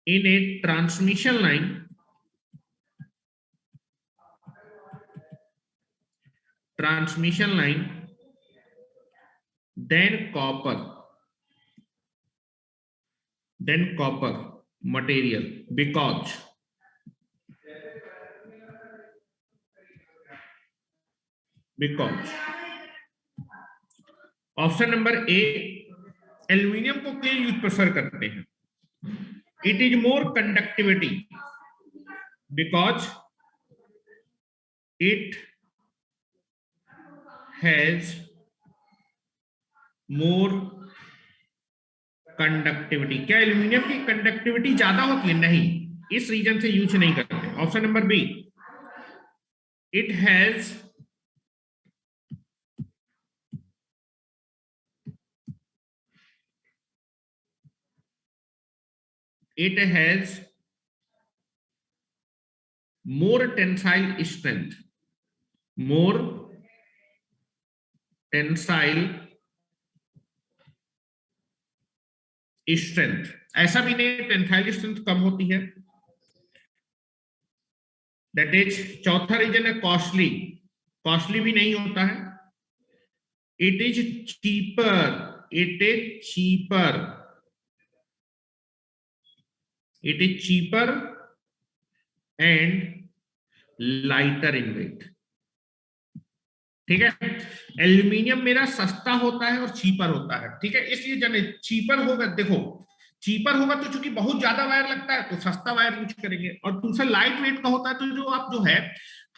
in a transmission line then copper material because option number A, aluminium को क्यों यूज प्रेफर करते हैं? It is more conductivity because it has more conductivity. क्या एल्यूमिनियम की कंडक्टिविटी ज्यादा होती है? नहीं, इस रीजन से यूज नहीं करते। Option number B, it has more tensile strength, more tensile strength। ऐसा भी नहीं टेंसाइल स्ट्रेंथ कम होती है, दैट इज। चौथा रीजन है कॉस्टली, कॉस्टली भी नहीं होता है। It is cheaper, it is cheaper and lighter in weight. ठीक है, एल्यूमिनियम मेरा सस्ता होता है और चीपर होता है, ठीक है, इसलिए जाने चीपर होगा। देखो चीपर होगा तो चूंकि बहुत ज्यादा वायर लगता है तो सस्ता वायर यूज करेंगे, और दूसरा लाइट वेट का होता है तो जो आप जो है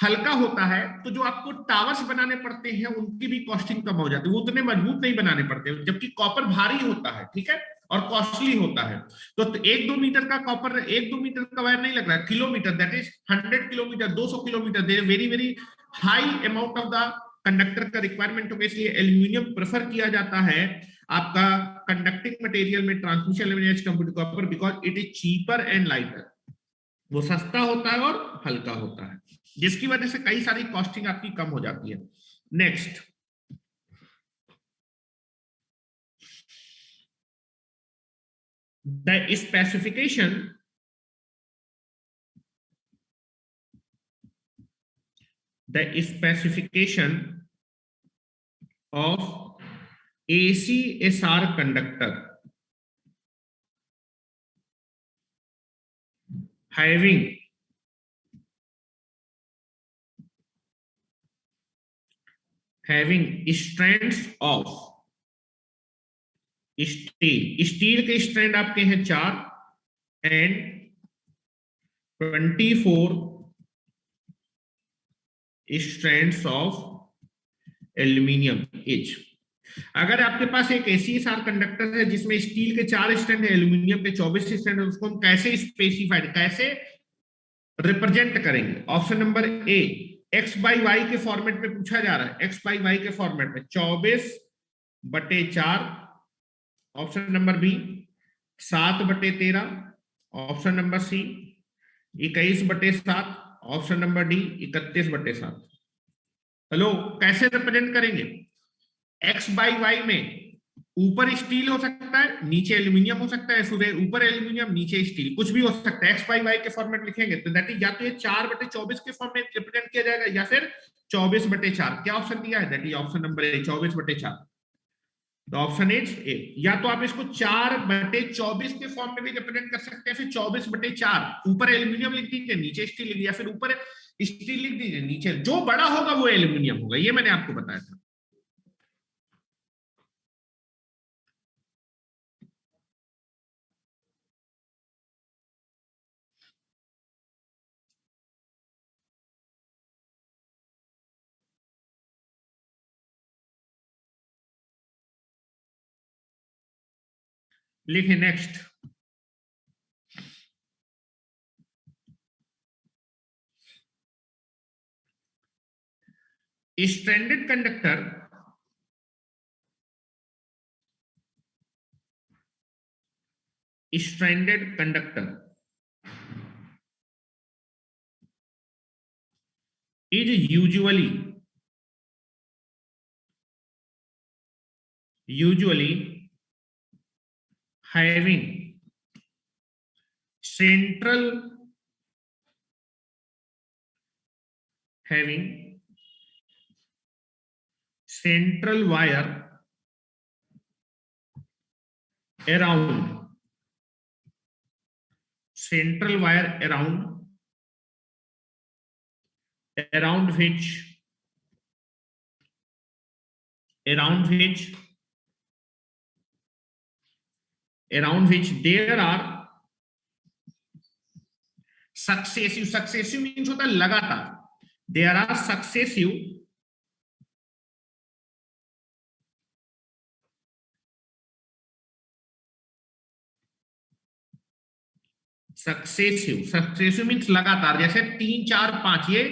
हल्का होता है, तो जो आपको टावर्स बनाने पड़ते हैं उनकी भी कॉस्टिंग कम हो जाती है, वो उतने मजबूत नहीं बनाने पड़ते, जबकि कॉपर भारी होता है, ठीक है, और कॉस्टली होता है। तो 1-2 मीटर का कॉपर, 1-2 मीटर का वायर नहीं लग रहा है, kilometre, that is 100 kilometre, 200 kilometre, they very very high amount of the conductor का रिक्वायरमेंट होगा, इसलिए एल्यूमिनियम प्रेफर किया जाता है आपका कंडक्टिंग मटेरियल में transmission line as compared to copper, because it is cheaper and lighter. वो सस्ता होता है और हल्का होता है, जिसकी वजह से कई सारी कॉस्टिंग आपकी कम हो जाती है। Next, the specification of ACSR conductor having strands of steel के स्ट्रैंड आपके हैं 4 and 24 strands of aluminium H. अगर आपके पास एक एसीएसआर कंडक्टर है जिसमें स्टील के 4 स्ट्रैंड है, एल्यूमिनियम के 24 स्ट्रैंड है, उसको हम कैसे स्पेसिफाइड, कैसे रिप्रेजेंट करेंगे? Option number A, X by Y के फॉर्मेट में पूछा जा रहा है, एक्स बाई वाई के फॉर्मेट में 24/4। Option number B 7/13। Option number C 21/7। Option number D 31/7। Hello, कैसे रिप्रेजेंट करेंगे? एक्स बाई वाई में ऊपर स्टील हो सकता है, नीचे एल्यूमिनियम हो सकता है, सूर्य ऊपर एल्यूमिनियम नीचे स्टील, कुछ भी हो सकता है। एक्स बाई वाई के फॉर्मेट लिखेंगे तो दैट इज या तो ये 4/24 के फॉर्मेट रिप्रेजेंट किया जाएगा या फिर 24/4। क्या ऑप्शन दिया है? दैट इज ऑप्शन नंबर ए, 24/4। तो ऑप्शन इज ए। या तो आप इसको 4/24 के फॉर्म में भी रिप्रेजेंट कर सकते हैं, फिर 24/4 ऊपर एल्यूमिनियम लिख दीजिए, नीचे स्टील लिख दीजिए, या फिर ऊपर स्टील लिख दीजिए, नीचे जो बड़ा होगा वो एल्यूमिनियम होगा, ये मैंने आपको बताया था। लिखे next, stranded conductor is usually having central wire around which there are successive means होता है लगातार, there are successive means लगातार, जैसे 3 4 5 ये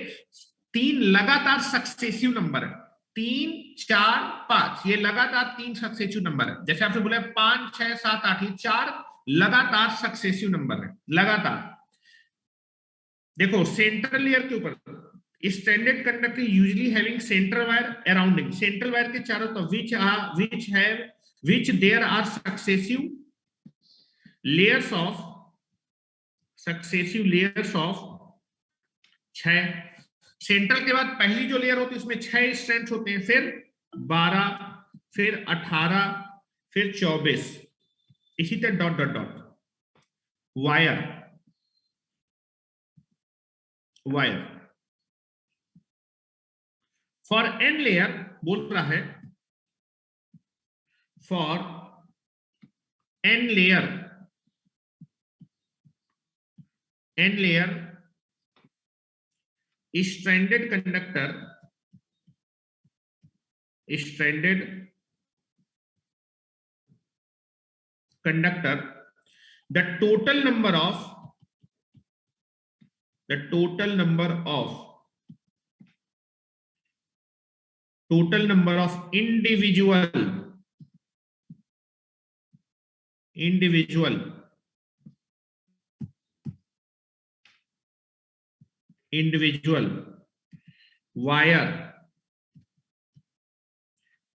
3 लगातार सक्सेसिव नंबर है, 3 4 5 ये लगातार 3 सक्सेसिव नंबर है। जैसे आपसे बोला 5 6 7 8 ये 4 लगातार सक्सेसिव नंबर है, लगातार। देखो सेंट्रल लेयर के ऊपर standard conductor usually having central wire अराउंडिंग, central wire के चारों तरफ which there are successive layers of 6 central के बाद पहली जो लेयर होती है उसमें 6 स्ट्रैंड्स होते हैं, फिर 12, फिर 18, फिर 24, इसी तरह dot dot dot wire for N layer बोल रहा है, for N layer stranded conductor the total number of individual wire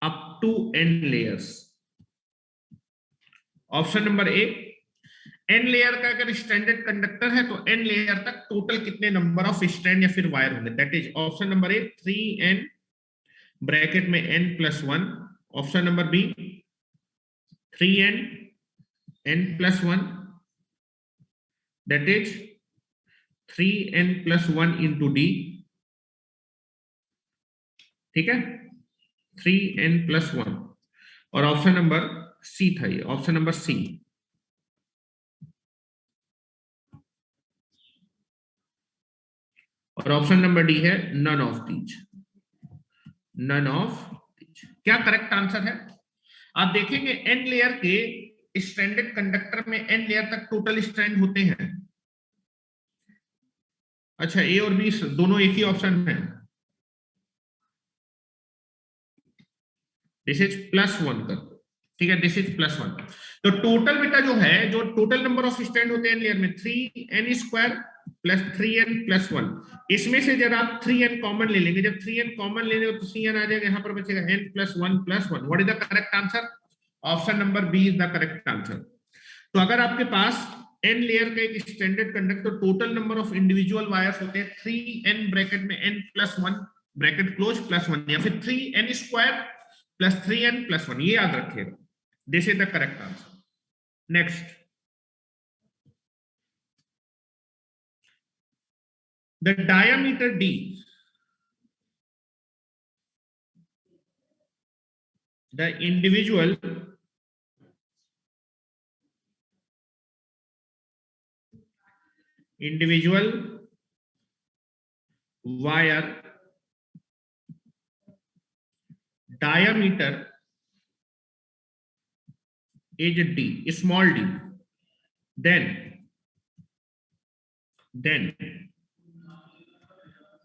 up to n layers। Option number A, N layer का अगर स्टैंडर्ड कंडक्टर है तो एन लेयर तक टोटल कितने नंबर ऑफ स्ट्रैंड या फिर वायर होंगे, that is option number A 3n bracket में n+1, option number B 3n n+1 that is 3n+1 into d, ठीक है 3n+1, और ऑप्शन नंबर सी था ये, ऑप्शन नंबर सी। और ऑप्शन नंबर डी है नन ऑफ दीज। क्या करेक्ट आंसर है? आप देखेंगे एन लेयर के स्ट्रैंडेड कंडक्टर में एन लेयर तक टोटल स्ट्रैंड होते हैं। अच्छा, ए और बी दोनों एक ही ऑप्शन है, दिस इज +1 कर, ठीक है, दिस इज +1। तो टोटल बेटा जो है, जो टोटल नंबर ऑफ स्ट्रैंड होते हैं लेयर में 3n² + 3n+1, इसमें से जब आप 3n कॉमन ले लेंगे, जब 3n कॉमन लेंगे तो cn आ जाएगा, यहां पर बचेगा n+1+1। What is the correct answer? Option number B is the correct answer. तो अगर आपके पास n लेयर का एक standard conductor, total number of individual wires होते हैं 3n ब्रैकेट में n+1 ब्रैकेट क्लोज +1, या फिर 3n² + 3n+1, ये याद रखिएगा, this is the correct answer. Next, the diameter d the individual wire diameter is d, small d, then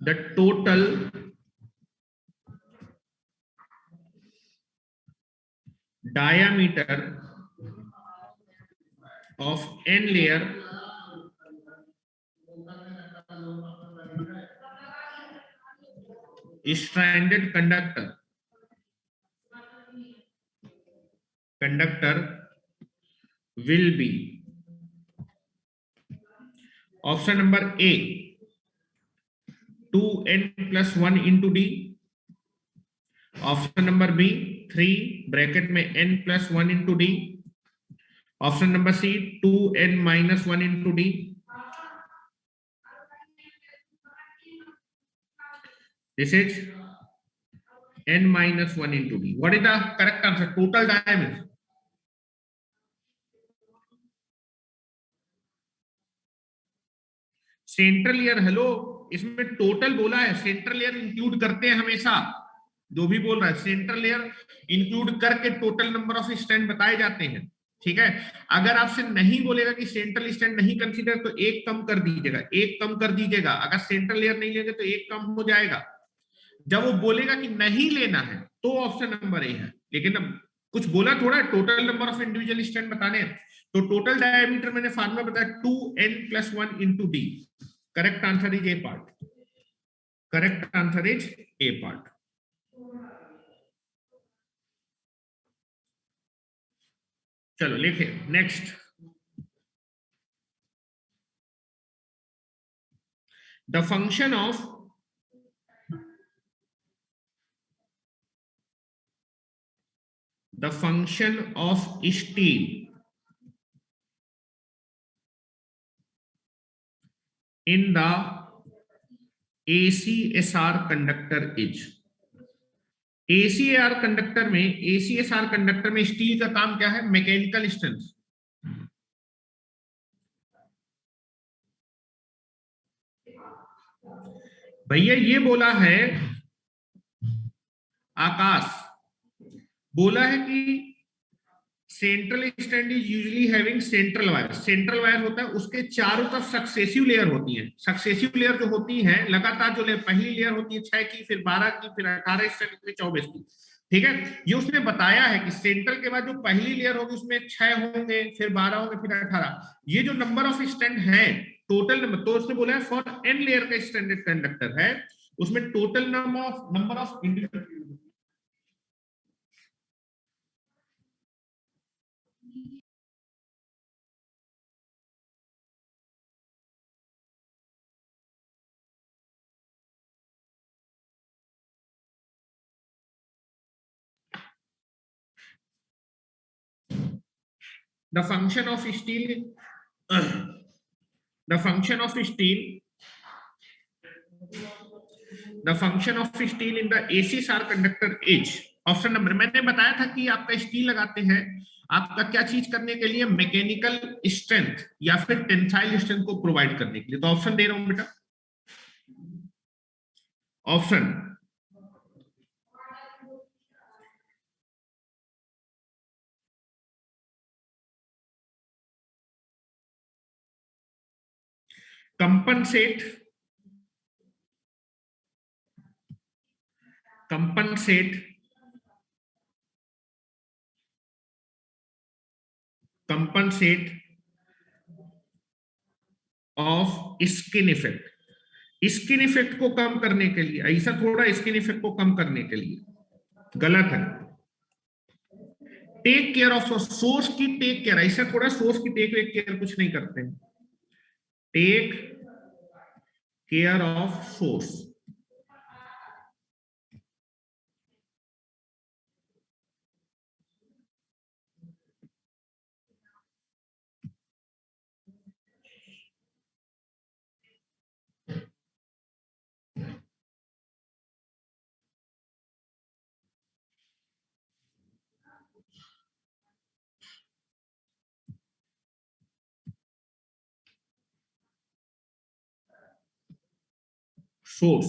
the total diameter of n layer stranded conductor will be option number A 2n plus 1 into d, option number B 3 bracket में n plus 1 into d, option number C 2n minus 1 into d. This is n minus 1 into d. What is the correct answer? Total diameter. Central year, hello, इसमें टोटल बोला है, सेंट्रल ईयर इंक्लूड करते हैं हमेशा, जो भी बोल रहा है सेंट्रल ईयर इंक्लूड करके टोटल नंबर ऑफ स्टैंड बताए जाते हैं, ठीक है। अगर आपसे नहीं बोलेगा कि सेंट्रल स्टैंड नहीं कंसीडर तो एक कम कर दीजिएगा, एक कम कर दीजिएगा। अगर सेंट्रल ईयर नहीं लेंगे तो एक कम हो जाएगा। जब वो बोलेगा कि नहीं लेना है तो ऑप्शन नंबर ए है, लेकिन अब कुछ बोला थोड़ा total number of individual stand बताने हैं। तो टोटल डायमीटर मैंने फार्मूला बताया 2n plus 1 into d. Correct answer is a part, correct answer is a part. चलो लिखे next. The function of steel in the ACSR conductor is, ACSR conductor में, ACSR कंडक्टर में स्टील का काम क्या है? Mechanical strength. भैया ये बोला है आकाश, बोला है कि central stand is usually having central wire, central wire होता है, उसके चारों तरफ सक्सेसिव लेयर होती है। सक्सेसिव लेयर जो होती है लगातार, जो लेयर पहली लेयर होती है 6 की, फिर 12 की, फिर 18 स्टैंड, फिर 24 की, ठीक है। ये उसने बताया है कि सेंट्रल के बाद जो पहली लेयर होगी उसमें 6 होंगे, फिर 12 होंगे, फिर 18। ये जो नंबर ऑफ स्टैंड है टोटल नंबर, तो उसने बोला है फॉर n लेयर का स्टैंडर्ड कंडक्टर है, उसमें total number of individual. The function of steel, the function of steel, the function of steel in the ACSR conductor is, option number, मैंने बताया था कि आपका स्टील लगाते हैं आपका क्या चीज करने के लिए? मैकेनिकल स्ट्रेंथ या फिर टेंसाइल स्ट्रेंथ को प्रोवाइड करने के लिए। तो ऑप्शन दे रहा हूं बेटा, option compensate, compensate, compensate of skin effect, skin effect को कम करने के लिए, ऐसा थोड़ा स्किन इफेक्ट को कम करने के लिए, गलत है। टेक केयर ऑफ सोर्स की टेक केयर, ऐसा थोड़ा सोर्स की टेक केयर कुछ नहीं करते हैं। Take care of source, source,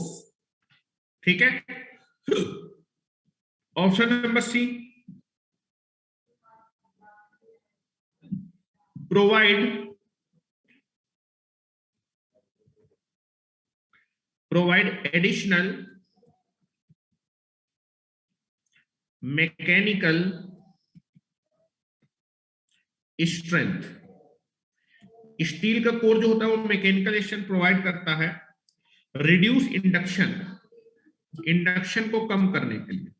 ठीक है। Option number C provide additional mechanical strength, steel का कोर जो होता है वो मैकेनिकल स्ट्रेंथ प्रोवाइड करता है, रिड्यूस इंडक्शन, इंडक्शन को कम करने के लिए,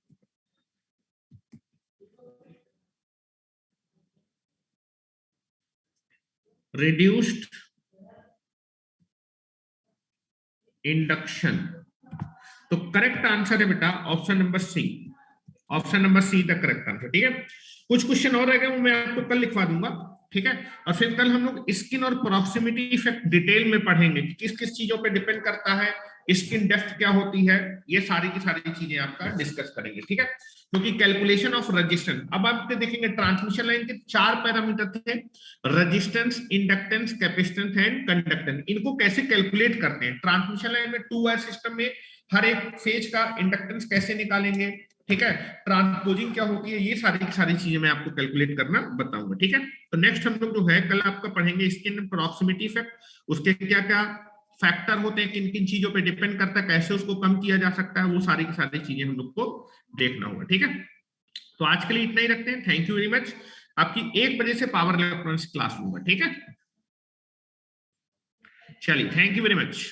रिड्यूस्ड इंडक्शन। तो करेक्ट आंसर है बेटा option number C, option number C the correct answer. ठीक है, कुछ क्वेश्चन और रह गए वो मैं आपको कल लिखवा दूंगा। ठीक है, और फिर कल हम लोग स्किन और प्रॉक्सिमिटी इफेक्ट डिटेल में पढ़ेंगे कि किस किस चीजों पे डिपेंड करता है, स्किन डेप्थ क्या होती है, ये सारी की सारी चीजें आपका डिस्कस करेंगे। ठीक है, क्योंकि कैलकुलेशन ऑफ रेजिस्टेंस, अब आप देखेंगे ट्रांसमिशन लाइन के 4 पैरामीटर थे, resistance, inductance, capacitance and conductance. इनको कैसे कैलकुलेट करते हैं ट्रांसमिशन लाइन में, 2 वायर सिस्टम में हर एक फेज का इंडक्टेंस कैसे निकालेंगे, ठीक है, ट्रांसपोजिंग क्या होती है, ये सारी की सारी चीजें मैं आपको कैलकुलेट करना बताऊंगा। ठीक है, तो नेक्स्ट हम लोग जो है कल आपका पढ़ेंगे स्किन प्रॉक्सिमिटी इफेक्ट, उसके क्या क्या फैक्टर होते हैं, किन किन चीजों पे डिपेंड करता है, कैसे उसको कम किया जा सकता है, वो सारी की सारी चीजें हम लोग को देखना होगा। ठीक है, तो आज के लिए इतना ही रखते हैं। Thank you very much. आपकी 1 बजे से पावर इलेक्ट्रॉनिक्स क्लास लूंगा। ठीक है, चलिए, थैंक यू वेरी मच।